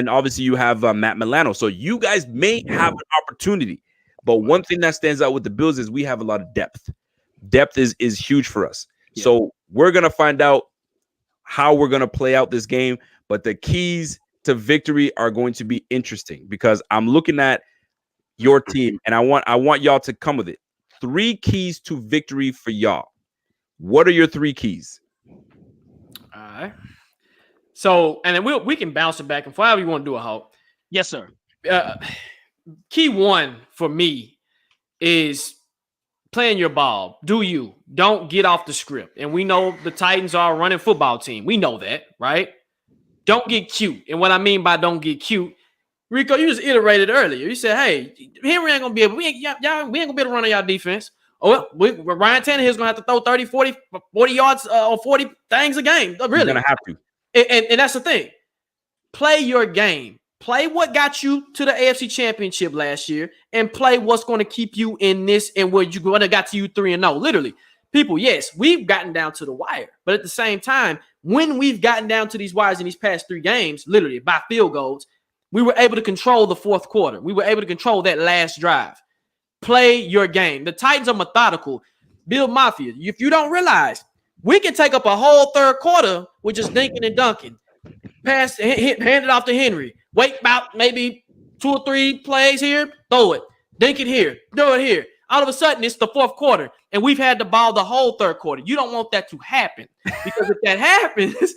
obviously you have Matt Milano. So you guys may have an opportunity. But one thing that stands out with the Bills is we have a lot of depth. Depth is huge for us. Yeah. So we're going to find out how we're going to play out this game. But the keys to victory are going to be interesting because I'm looking at your team and I want y'all to come with it. 3 keys to victory for y'all. What are your 3 keys? All right. So, and then we can bounce it back and forth. However you want to do a Hulk. Yes, sir. Key 1 for me is playing your ball. Don't get off the script. And we know the Titans are a running football team. We know that, right? Don't get cute. And what I mean by don't get cute, Rico, you just iterated earlier. You said, hey, Henry ain't gonna be able. We ain't gonna be able to run on y'all defense. Oh, well, Ryan Tannehill's gonna have to throw 30, 40 yards or 40 things a game. Really, you're gonna have to. And that's the thing. Play your game. Play what got you to the AFC Championship last year and play what's going to keep you in this and what you're going to got to you 3-0. Literally, people, yes, we've gotten down to the wire. But at the same time, when we've gotten down to these wires in these past 3 games, literally by field goals, we were able to control the fourth quarter. We were able to control that last drive. Play your game. The Titans are methodical. Bill Mafia, if you don't realize, we can take up a whole third quarter with just dinking and dunking. Pass, hand it off to Henry. Wait about maybe 2 or 3 plays here. Throw it. Dink it here. Do it here. All of a sudden, it's the fourth quarter, and we've had the ball the whole third quarter. You don't want that to happen because if that happens,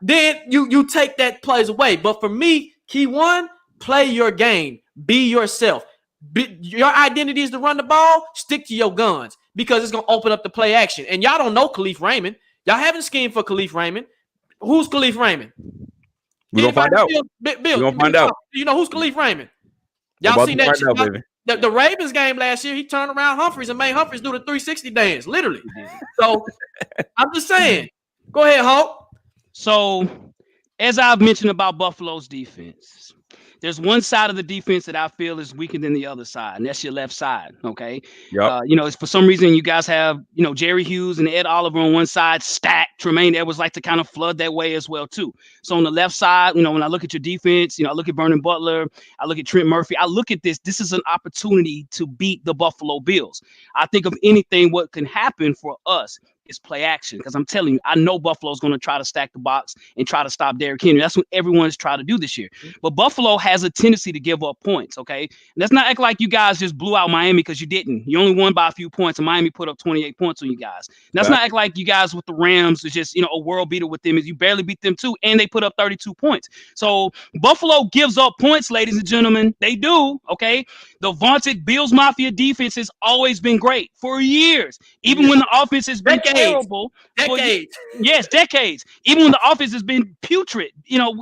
then you take that plays away. But for me, key 1, play your game. Be yourself. Your identity is to run the ball. Stick to your guns because it's going to open up the play action. And y'all don't know Khalif Raymond. Y'all haven't schemed for Khalif Raymond. Who's Khalif Raymond? We're gonna find out. Bill, we're gonna find out. You know who's Khalif Raymond? Y'all seen that? The Ravens game last year, he turned around Humphreys and made Humphreys do the 360 dance, literally. So I'm just saying. Go ahead, Hulk. So, as I've mentioned about Buffalo's defense, there's one side of the defense that I feel is weaker than the other side, and that's your left side. Okay. Yep. It's for some reason you guys have, Jerry Hughes and Ed Oliver on one side stacked. Tremaine Edwards like to kind of flood that way as well, too. So on the left side, when I look at your defense, I look at Vernon Butler, I look at Trent Murphy, I look at this. This is an opportunity to beat the Buffalo Bills. I think of anything what can happen for us is play action, because I'm telling you, I know Buffalo's going to try to stack the box and try to stop Derrick Henry. That's what everyone's trying to do this year. But Buffalo has a tendency to give up points, okay? And let's not act like you guys just blew out Miami, because you didn't. You only won by a few points, and Miami put up 28 points on you guys. And let's not act like you guys with the Rams is just, a world beater with them. You barely beat them too, and they put up 32 points. So Buffalo gives up points, ladies and gentlemen. They do, okay? The vaunted Bills Mafia defense has always been great for years, even when the offense has been terrible. Decades. Yes, decades. Even when the offense has been putrid.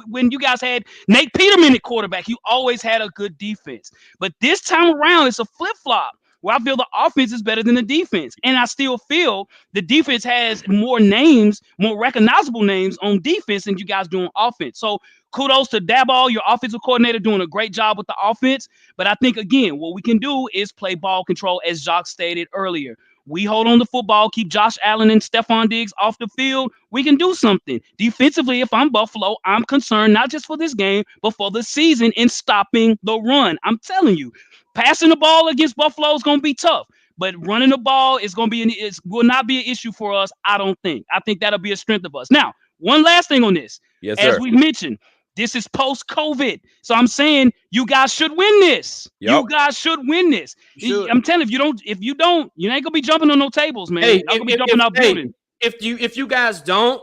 When you guys had Nate Peterman at quarterback, you always had a good defense. But this time around, it's a flip-flop where I feel the offense is better than the defense. And I still feel the defense has more names, more recognizable names on defense than you guys do on offense. So kudos to Daboll, your offensive coordinator, doing a great job with the offense. But I think, again, what we can do is play ball control, as Jacques stated earlier. We hold on to football, keep Josh Allen and Stephon Diggs off the field. We can do something. Defensively, if I'm Buffalo, I'm concerned not just for this game, but for the season in stopping the run. I'm telling you, passing the ball against Buffalo is going to be tough. But running the ball is going to be will not be an issue for us, I don't think. I think that'll be a strength of us. Now, one last thing on this. Yes, as sir. we mentioned, this is post-COVID. So I'm saying you guys should win this. Yep. You guys should win this. I'm telling you, if you don't, you ain't gonna be jumping on no tables, man. Hey, I'm gonna be jumping out building. If you guys don't,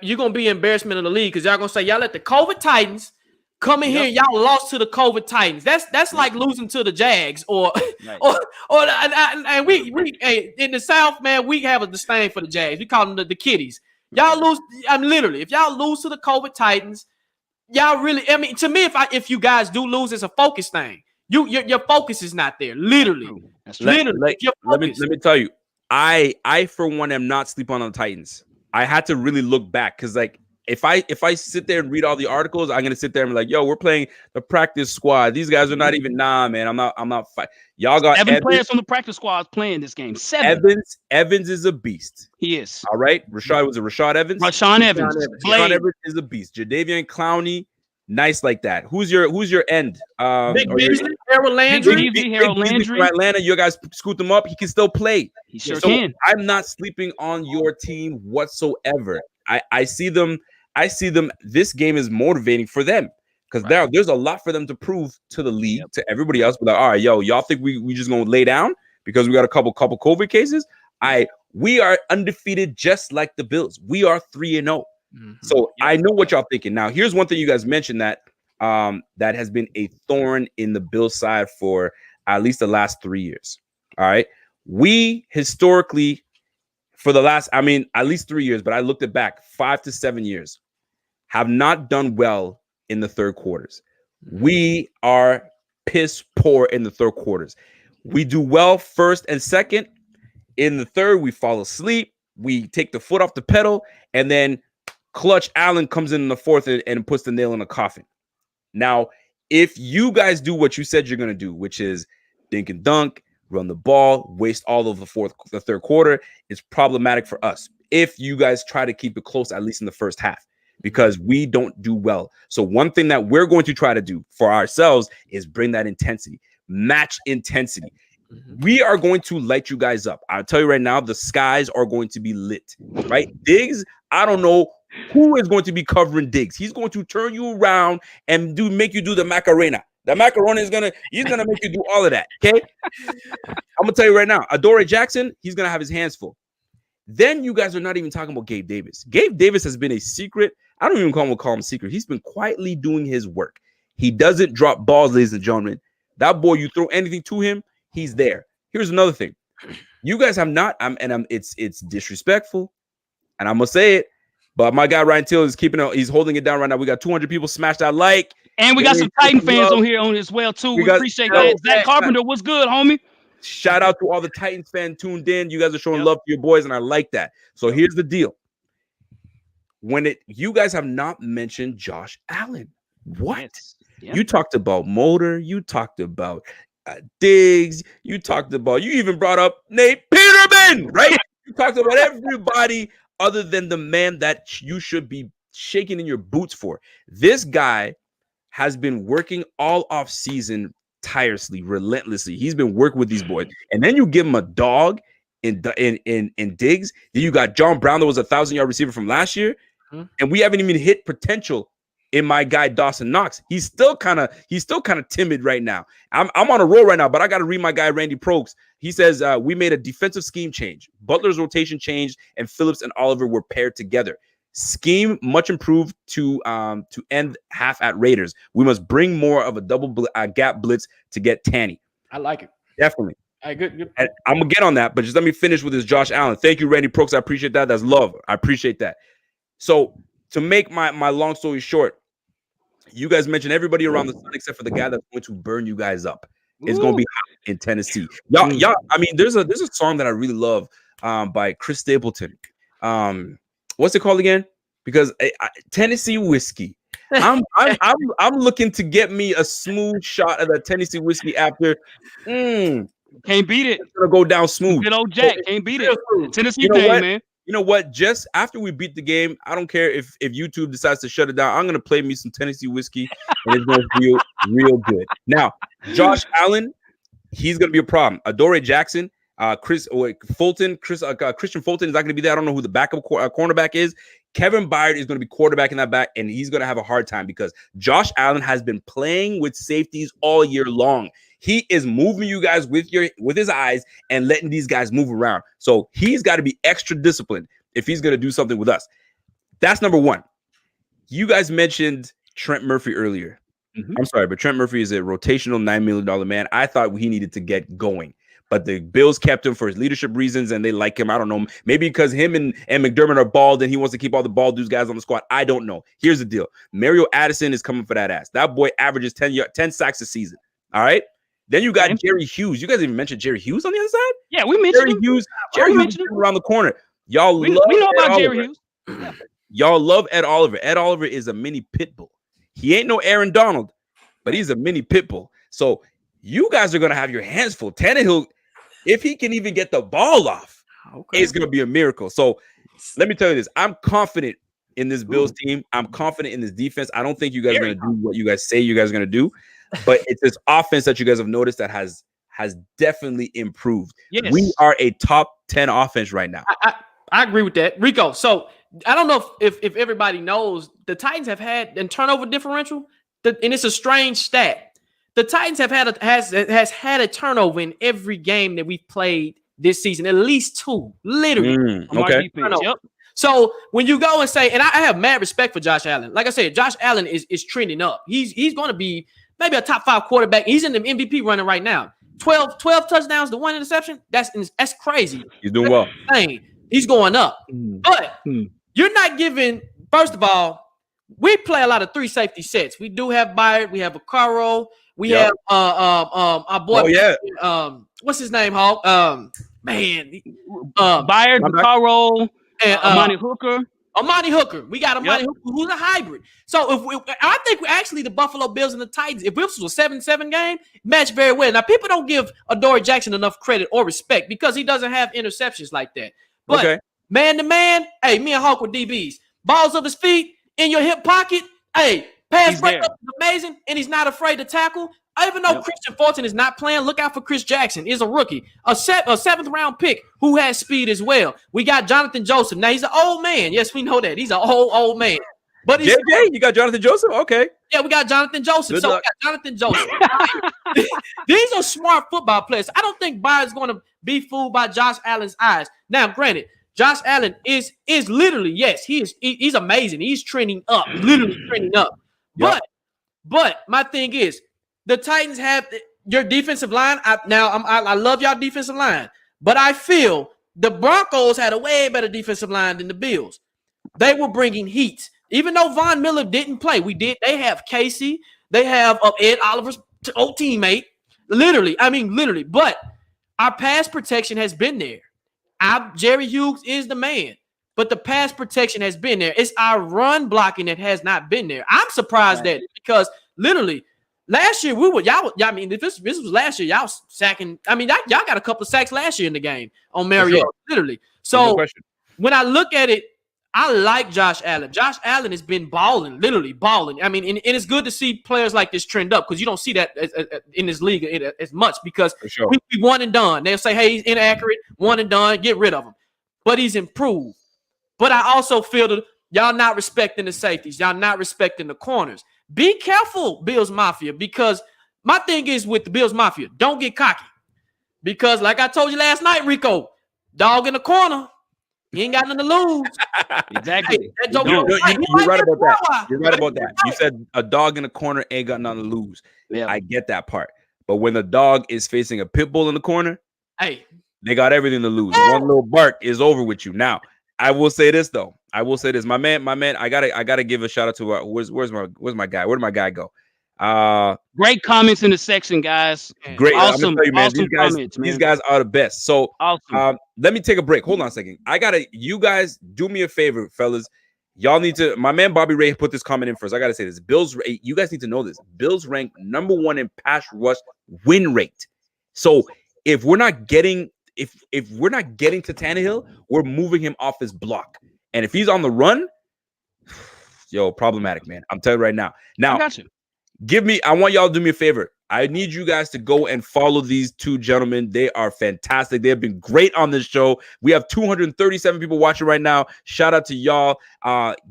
you're gonna be embarrassment of the league, because y'all gonna say y'all let the COVID Titans come in here. Y'all lost to the COVID Titans. That's like losing to the Jags or we in the South, man. We have a disdain for the Jags. We call them the kiddies. Y'all lose. Literally, if y'all lose to the COVID Titans. Y'all really, to me, if you guys do lose, it's a focus thing. Your focus is not there. Literally. That's right. Let me tell you, I for one am not sleeping on the Titans. I had to really look back, because if I sit there and read all the articles, I'm gonna sit there and be like, yo, we're playing the practice squad. These guys are not even man. I'm not fighting. Y'all got 7 players from the practice squad playing this game. 7. Evans is a beast. He is. All right. Rashad Evans? Rashawn Evans. Rashawn Evans is a beast. Jadeveon Clowney, nice like that. Who's your end? Big Beasley, Harold Landry. Harold Landry from Atlanta. You guys scoot them up. He can still play. He sure can. I'm not sleeping on your team whatsoever. I see them. This game is motivating for them, because there's a lot for them to prove to the league, to everybody else. But all right, y'all think we just gonna lay down because we got a couple COVID cases? We are undefeated, just like the Bills. We are 3-0. Mm-hmm. So I know what y'all thinking. Now, here's one thing you guys mentioned that has been a thorn in the Bills side for at least the last 3 years. All right, we historically, for the last, at least 3 years, but I looked it back 5 to 7 years, have not done well in the third quarters. We are piss poor in the third quarters. We do well first and second. In the third, we fall asleep. We take the foot off the pedal, and then Clutch Allen comes in the fourth and puts the nail in the coffin. Now, if you guys do what you said you're going to do, which is dink and dunk, run the ball, waste all of the third quarter, it's problematic for us. If you guys try to keep it close, at least in the first half, because we don't do well. So one thing that we're going to try to do for ourselves is bring that intensity, match intensity. We are going to light you guys up. I'll tell you right now, the skies are going to be lit, right? Diggs, I don't know who is going to be covering Diggs. He's going to turn you around and make you do the Macarena. The Macarena he's gonna make you do all of that. Okay. I'm gonna tell you right now, Adoree Jackson, he's gonna have his hands full. Then you guys are not even talking about Gabe Davis. Gabe Davis has been a secret. I don't even call him secret. He's been quietly doing his work. He doesn't drop balls, ladies and gentlemen. That boy, you throw anything to him, he's there. Here's another thing. You guys have not, it's disrespectful, and I'm gonna say it. But my guy Ryan Till is he's holding it down right now. We got 200 people smash that like. And we got some Titan fans on here as well, too. We appreciate that. Zach Carpenter, what's good, homie? Shout out to all the Titans fans tuned in. You guys are showing love to your boys, and I like that. So here's the deal. You guys have not mentioned Josh Allen. What? Yes. Yep. You talked about Motor. You talked about Diggs. You even brought up Nate Peterman, right? You talked about everybody other than the man that you should be shaking in your boots for. This guy has been working all off season tirelessly, relentlessly. He's been working with these boys, and then you give him a dog in Diggs. Then you got John Brown, that was a 1,000-yard receiver from last year, and we haven't even hit potential in my guy Dawson Knox. He's still kind of timid right now. I'm on a roll right now, but I got to read my guy Randy Prokes. He says we made a defensive scheme change. Butler's rotation changed, and Phillips and Oliver were paired together. Scheme much improved to end half at Raiders. We must bring more of a double gap blitz to get Tanny. I like it. Definitely. All right, good. And I'm gonna get on that, but just let me finish with this Josh Allen. Thank you, Randy Prokes. I appreciate that. That's love. I appreciate that. So to make my long story short, you guys mentioned everybody around the sun except for the guy that's going to burn you guys up. It's going to be hot in Tennessee. Y'all. I mean, there's a song that I really love by Chris Stapleton. What's it called again? Because Tennessee whiskey. I'm looking to get me a smooth shot of that Tennessee whiskey after. Can't beat it. It's gonna go down smooth. Good old Jack. Can't beat it. Tennessee thing, man. You know what? Just after we beat the game, I don't care if YouTube decides to shut it down. I'm gonna play me some Tennessee whiskey, and it's gonna feel real good. Now, Josh Allen, he's gonna be a problem. Adoree Jackson, Christian Fulton is not gonna be there. I don't know who the backup cornerback is. Kevin Byard is going to be quarterback in that back, and he's going to have a hard time because Josh Allen has been playing with safeties all year long. He is moving you guys with his eyes and letting these guys move around. So he's got to be extra disciplined if he's going to do something with us. That's number one. You guys mentioned Trent Murphy earlier. I'm sorry, but Trent Murphy is a rotational $9 million man. I thought he needed to get going. But the Bills kept him for his leadership reasons, and they like him. I don't know. Maybe because him and McDermott are bald, and he wants to keep all the bald dudes guys on the squad. I don't know. Here's the deal. Mario Addison is coming for that ass. That boy averages 10 sacks a season. All right? Then you got Jerry Hughes. You guys even mentioned Jerry Hughes on the other side? Yeah, we mentioned Jerry Hughes. Jerry Hughes around the corner. We know about Jerry Hughes. Y'all love Ed Oliver. Ed Oliver is a mini pit bull. He ain't no Aaron Donald, but he's a mini pit bull. So you guys are going to have your hands full. Tannehill, if he can even get the ball off, it's going to be a miracle. So let me tell you this. I'm confident in this Bills team. I'm confident in this defense. I don't think you guys are going to do what you guys say you guys are going to do, but it's this offense that you guys have noticed that has definitely improved. Yes. We are a top 10 offense right now. I agree with that. Rico, so I don't know if everybody knows, the Titans have had a turnover differential, and it's a strange stat. The Titans have had a turnover in every game that we've played this season, at least two, literally. Okay. Yep. So when you go and say, and I have mad respect for Josh Allen. Like I said, Josh Allen is trending up. He's going to be maybe a top 5 quarterback. He's in the MVP running right now. 12 touchdowns to 1 interception. That's crazy. He's doing well. He's going up. But you're not giving. First of all, we play a lot of 3 safety sets. We do have Byard. We have Acaro. We have our boy. What's his name, Hawk? Byard, Acaro, and Amani Hooker. Amani Hooker. We got Amani Hooker, who's a hybrid. So I think actually the Buffalo Bills and the Titans, if this was a 7-7 game, match very well. Now people don't give Adoree Jackson enough credit or respect because he doesn't have interceptions like that. But man to man, hey, me and Hawk were DBs. Balls of his feet in your hip pocket. Hey, pass breakup is amazing, and he's not afraid to tackle. Even though Christian Fulton is not playing, look out for Chris Jackson. He's a rookie, a 7th-round pick who has speed as well. We got Jonathan Joseph. Now, he's an old man. Yes, we know that. He's an old man. But JJ, you got Jonathan Joseph? Okay. Yeah, we got Jonathan Joseph. We got Jonathan Joseph. These are smart football players. I don't think Byard's going to be fooled by Josh Allen's eyes. Now, granted, Josh Allen is literally, yes, he's amazing. He's trending up, literally trending up. But my thing is, the Titans have your defensive line. I love y'all defensive line, but I feel the Broncos had a way better defensive line than the Bills. they were bringing heat. Even though Von Miller didn't play, they have Casey. They have Ed Oliver's old teammate. Literally. But our pass protection has been there. Jerry Hughes is the man. But the pass protection has been there. It's our run blocking that has not been there. I'm surprised at it because literally last year if this was last year, y'all sacking. Y'all got a couple of sacks last year in the game on Mariota, sure. Literally. So when I look at it, I like Josh Allen. Josh Allen has been literally balling. And it's good to see players like this trend up because you don't see that in this league as much because we one and done. They'll say, hey, he's inaccurate, one and done, get rid of him. But he's improved. But I also feel that y'all not respecting the safeties. Y'all not respecting the corners. Be careful, Bills Mafia, because my thing is with the Bills Mafia, don't get cocky. Because like I told you last night, Rico, dog in the corner, he ain't got nothing to lose. Exactly. You're right about that. You're right about that. You said a dog in the corner ain't got nothing to lose. Yeah. I get that part. But when the dog is facing a pit bull in the corner, they got everything to lose. One little bark is over with you. Now, I will say this though. My man. I gotta give a shout out to where's my guy? Where did my guy go? Great comments in the section, guys. Great, awesome, you, man, awesome comments, man. These guys are the best. So awesome. Let me take a break. Hold on a second. You guys do me a favor, fellas. Y'all need to. My man Bobby Ray put this comment in first. I gotta say this. Bills. You guys need to know this. Bills rank #1 in pass rush win rate. So if we're not getting to Tannehill, we're moving him off his block. And if he's on the run, problematic, man. I'm telling you right now. Now, I got you. I want y'all to do me a favor. I need you guys to go and follow these two gentlemen. They are fantastic. They have been great on this show. We have 237 people watching right now. Shout out to y'all.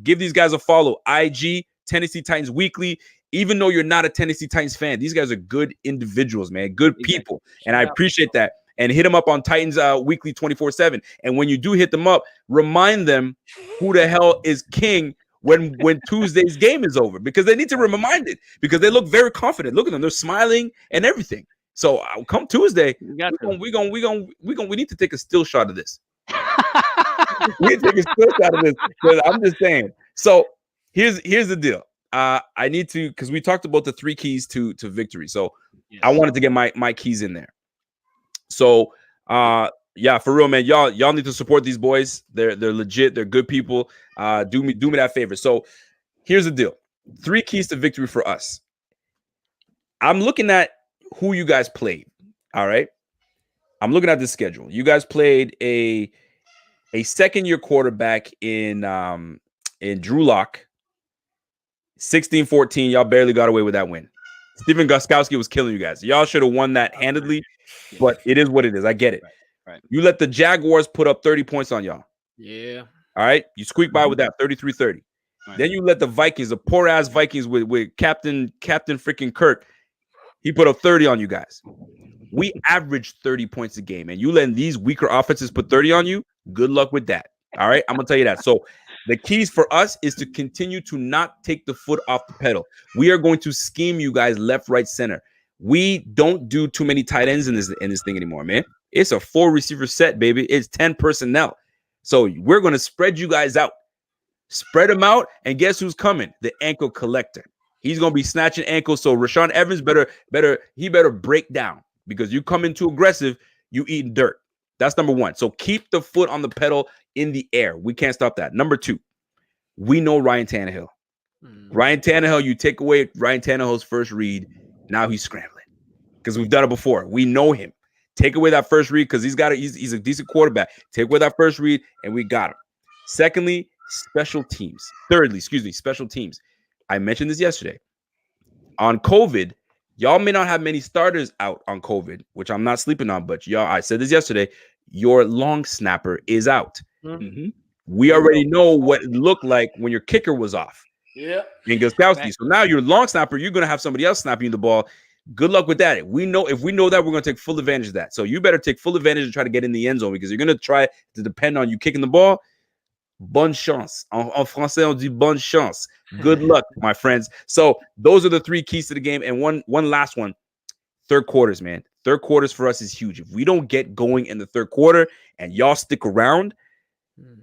Give these guys a follow. IG, Tennessee Titans Weekly. Even though you're not a Tennessee Titans fan, these guys are good individuals, man. Good people. And I appreciate that. And hit them up on Titans Weekly 24/7. And when you do hit them up, remind them who the hell is king when Tuesday's game is over, because they need to be reminded, because they look very confident. Look at them; they're smiling and everything. So come Tuesday, we need to take a still shot of this. We need to take a still shot of this, because I'm just saying. So here's the deal. I need to, because we talked about the 3 keys to victory. So yes. I wanted to get my keys in there. So yeah, for real, man. Y'all need to support these boys. They're legit. They're good people. Do me that favor. So here's the deal. 3 keys to victory for us. I'm looking at who you guys played. All right. I'm looking at the schedule. You guys played a second-year quarterback in Drew Lock. 16-14. Y'all barely got away with that win. Stephen Gostkowski was killing you guys. Y'all should have won that handedly, but it is what it is. I get it. Right. You let the Jaguars put up 30 points on y'all. Yeah. All right. You squeak by with that 33-30. Right. Then you let the Vikings, the poor ass Vikings with Captain freaking Kirk, he put up 30 on you guys. We averaged 30 points a game, and you letting these weaker offenses put 30 on you. Good luck with that. All right. I'm gonna tell you that. So the keys for us is to continue to not take the foot off the pedal. We are going to scheme you guys left, right, center. We don't do too many tight ends in this thing anymore, man. It's a 4 receiver set, baby. It's 10 personnel. So we're going to spread you guys out. Spread them out, and guess who's coming? The ankle collector. He's going to be snatching ankles. So Rashaan Evans better break down, because you come in too aggressive, you eating dirt. That's number 1. So keep the foot on the pedal in the air. We can't stop that. Number 2, we know Ryan Tannehill. Ryan Tannehill, you take away Ryan Tannehill's first read, now he's scrambling, because we've done it before. We know him. Take away that first read, because he's a decent quarterback. Take away that first read, and we got him. Secondly, special teams. Thirdly, special teams. I mentioned this yesterday. On COVID, y'all may not have many starters out on COVID, which I'm not sleeping on, but y'all, I said this yesterday, your long snapper is out. Mm-hmm. We already know what it looked like when your kicker was off. Yeah. And Gostkowski. So now your long snapper, you're going to have somebody else snapping you the ball. Good luck with that. If we know that, we're going to take full advantage of that. So you better take full advantage and try to get in the end zone, because you're going to try to depend on you kicking the ball. Bonne chance. En français, on dit bonne chance. Good luck, my friends. So those are the 3 keys to the game. And one last one. Third quarters, man. Third quarters for us is huge. If we don't get going in the third quarter and y'all stick around,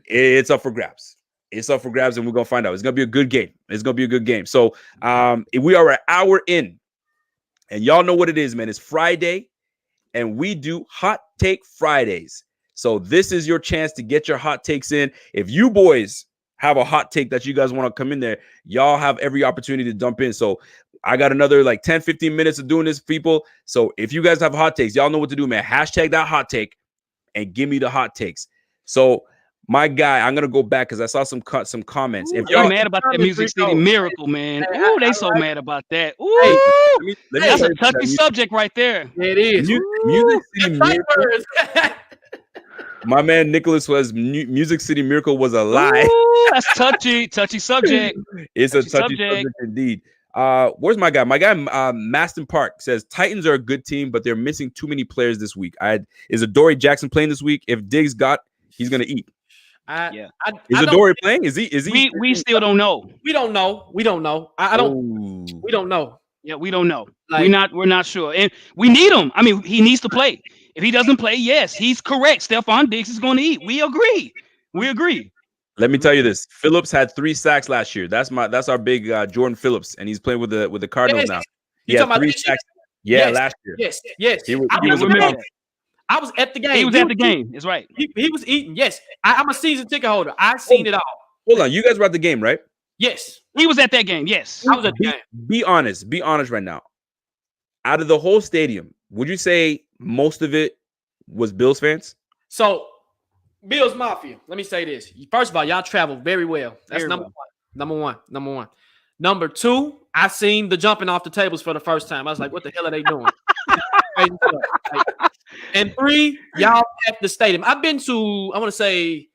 it's up for grabs. It's up for grabs, and we're gonna find out. It's gonna be a good game. It's gonna be a good game. So we are an hour in, and y'all know what it is, man. It's Friday, and we do Hot Take Fridays. So this is your chance to get your hot takes in. If you boys have a hot take that you guys want to come in there, y'all have every opportunity to dump in. So I got another like 10, 15 minutes of doing this, people. So if you guys have hot takes, y'all know what to do, man. Hashtag that hot take and give me the hot takes. So my guy, I'm gonna go back because I saw some comments. If y'all mad about that Music City Miracle, man. Ooh, they so mad about that. Ooh, that's a touchy subject right there. It is. Music City Miracle. My man Nicholas was Music City Miracle was a lie. Ooh, that's touchy subject. It's a touchy subject indeed. Where's my guy? My guy Maston Park says Titans are a good team, but they're missing too many players this week. Is Adoree Jackson playing this week? If Diggs he's gonna eat. Is Adoree playing? Is he? We still don't know. We don't know. We don't know. We don't know. Yeah, we don't know. We're not sure, and we need him. I mean, he needs to play. If he doesn't play, yes, he's correct. Stephon Diggs is going to eat. We agree. Let me tell you this: Phillips had 3 sacks last year. That's our big Jordan Phillips, and he's playing with the Cardinals now. He had 3 sacks. Yeah, last year. Yes. He was I was at the game. He was at the game. It's right. He was eating. Yes, I'm a season ticket holder. I've seen it all. Hold on, you guys were at the game, right? Yes, he was at that game. Yes, I was at the game. Be honest right now. Out of the whole stadium, would you say most of it was Bills fans? So, Bills Mafia. Let me say this. First of all, y'all travel very well. That's number one. Number 2, I seen the jumping off the tables for the first time. I was like, what the hell are they doing? And 3, y'all at the stadium. I've been to, I want to say,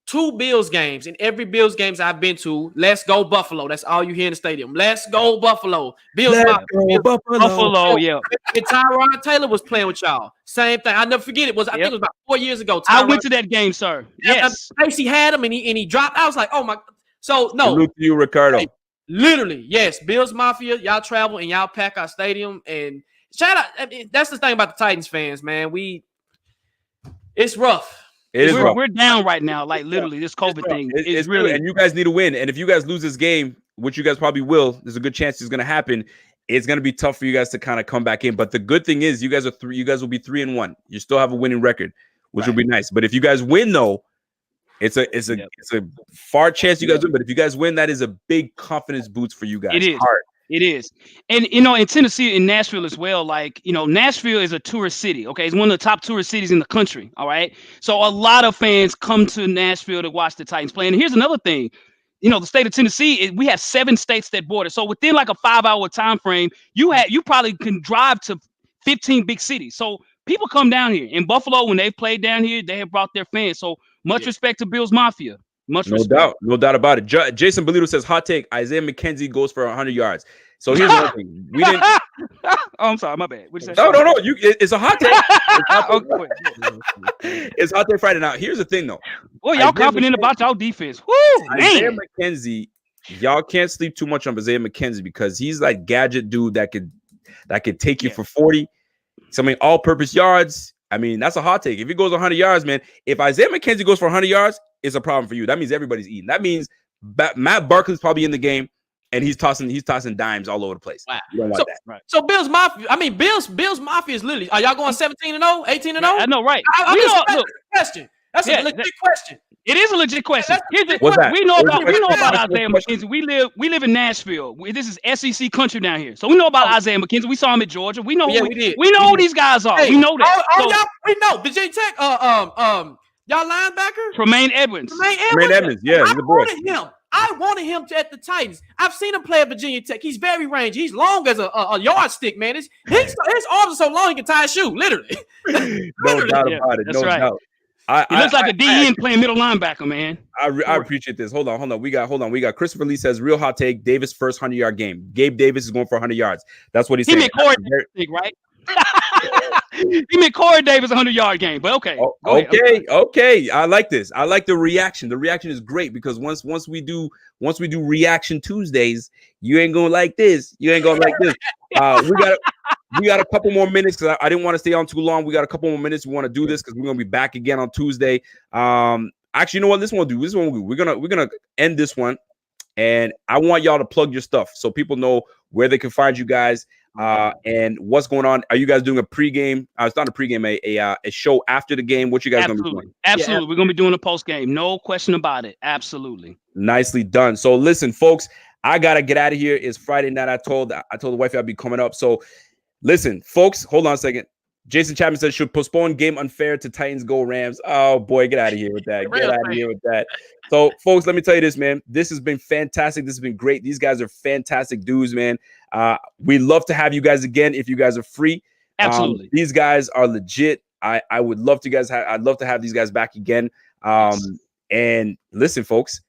2 Bills games. In every Bills games I've been to, let's go Buffalo. That's all you hear in the stadium. Let's go Buffalo. Buffalo, yeah. And Tyrod Taylor was playing with y'all. Same thing. I'll never forget it. I think it was about 4 years ago. I went to that game, sir. Yes. Stacey had him and he dropped. I was like, oh my. So no. Salute to you, Ricardo. Hey, literally, yes. Bills Mafia, y'all travel and y'all pack our stadium. And shout out. I mean, that's the thing about the Titans fans, man. It's rough. We're down right now. Like literally, this COVID thing is really. And you guys need to win. And if you guys lose this game, which you guys probably will, there's a good chance it's going to happen. It's going to be tough for you guys to kind of come back in. But the good thing is, you guys will be 3-1. You still have a winning record, which will be nice. But if you guys win, though, it's a far chance you guys win. But if you guys win, that is a big confidence boost for you guys. It is. It is. And, in Tennessee, in Nashville as well, Nashville is a tourist city, okay? It's one of the top tourist cities in the country, all right? So a lot of fans come to Nashville to watch the Titans play. And here's another thing. The state of Tennessee, we have 7 states that border. So within like a 5-hour time frame, you probably can drive to 15 big cities. So people come down here. In Buffalo, when they've played down here, they have brought their fans. So much respect to Bills Mafia. No doubt about it. Jason Bolito says, hot take, Isaiah McKenzie goes for 100 yards. So here's one thing. We didn't. Oh, I'm sorry, my bad. No. It's a hot take. It's hot take Friday. Now, here's the thing, though. Well, y'all confident about y'all defense. Woo, Isaiah McKenzie, y'all can't sleep too much on Isaiah McKenzie because he's like gadget dude that could take you for 40. So, I mean, all-purpose yards. I mean, that's a hot take. If he goes 100 yards, man, if Isaiah McKenzie goes for 100 yards, it's a problem for you. That means everybody's eating. That means Matt Barkley's probably in the game, and he's tossing dimes all over the place. Wow. You don't want that. Right. So Bills Mafia, Bills Mafia is literally, are y'all going 17-0, 18-0? I know, right? That's a question. That's a legit question. It is a legit question. What's that? We know about Isaiah McKenzie. We live in Nashville. This is SEC country down here, so we know about Isaiah McKenzie. We saw him at Georgia. We know. We know who these guys are. We know that. Y'all, we know. Virginia Tech. Y'all linebacker. Tremaine Edmonds. Yeah, he's a boy. I wanted him at the Titans. I've seen him play at Virginia Tech. He's very rangy. He's long as a yardstick, man. His arms are so long he can tie a shoe, literally. No doubt about it. That's no right. doubt. He looks like a DN playing middle linebacker, man. I appreciate this. Hold on. We got Christopher Lee says real hot take. Davis first 100-yard game. Gabe Davis is going for 100 yards. That's what he's saying. He meant Corey, right? He meant Corey Davis 100-yard game. But okay. Okay. I like this. I like the reaction. The reaction is great because once we do reaction Tuesdays, you ain't going like this. You ain't going like this. We got a couple more minutes because I didn't want to stay on too long. We got a couple more minutes. We want to do this because we're going to be back again on Tuesday. Actually, you know what? This one we'll do. We're gonna end this one, and I want y'all to plug your stuff so people know where they can find you guys. And what's going on? Are you guys doing a pregame? It's not a pregame, a show after the game. What you guys gonna be doing? Absolutely, we're gonna be doing a post game. No question about it. Absolutely. Nicely done. So listen, folks, I gotta get out of here. It's Friday night. I told the wife I'd be coming up. So listen, folks, hold on a second. Jason Chapman said should postpone game unfair to Titans go Rams. Oh boy, get out of here with that. Get out of here with that. So, folks, let me tell you this, man. This has been fantastic. This has been great. These guys are fantastic dudes, man. We love to have you guys again if you guys are free. Absolutely. These guys are legit. I would love to I'd love to have these guys back again. And listen, folks,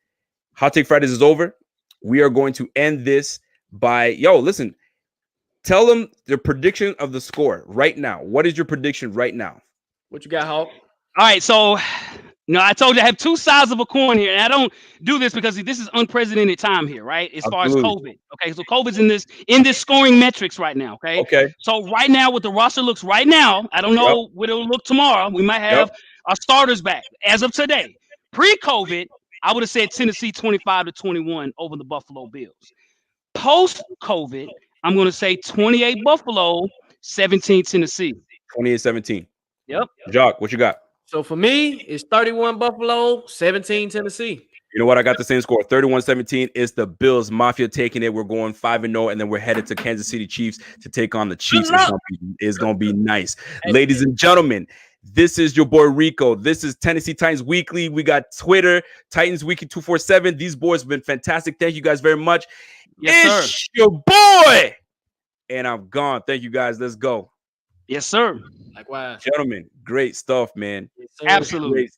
Hot Take Fridays is over. We are going to end this by listen. Tell them the prediction of the score right now. What is your prediction right now? What you got, Hawk? All right, so I told you I have two sides of a coin here, and I don't do this because this is unprecedented time here, right? As far as COVID. Okay, so COVID's in this scoring metrics right now. Okay. So right now, what the roster looks right now, I don't know what it'll look tomorrow. We might have our starters back as of today. Pre-COVID, I would have said Tennessee 25-21 over the Buffalo Bills. Post-COVID, I'm going to say 28 Buffalo, 17 Tennessee. 28-17. Yep. Jock, what you got? So for me, it's 31 Buffalo, 17 Tennessee. You know what? I got the same score. 31-17 is the Bills Mafia taking it. We're going 5-0, and then we're headed to Kansas City Chiefs to take on the Chiefs. It's going to be nice. Ladies and gentlemen, this is your boy Rico. This is Tennessee Titans Weekly. We got Twitter, Titans Weekly 247. These boys have been fantastic. Thank you guys very much. Yes, it's your boy. And I'm gone. Thank you guys. Let's go. Yes, sir. Likewise. Gentlemen, great stuff, man. Yes, absolutely. Great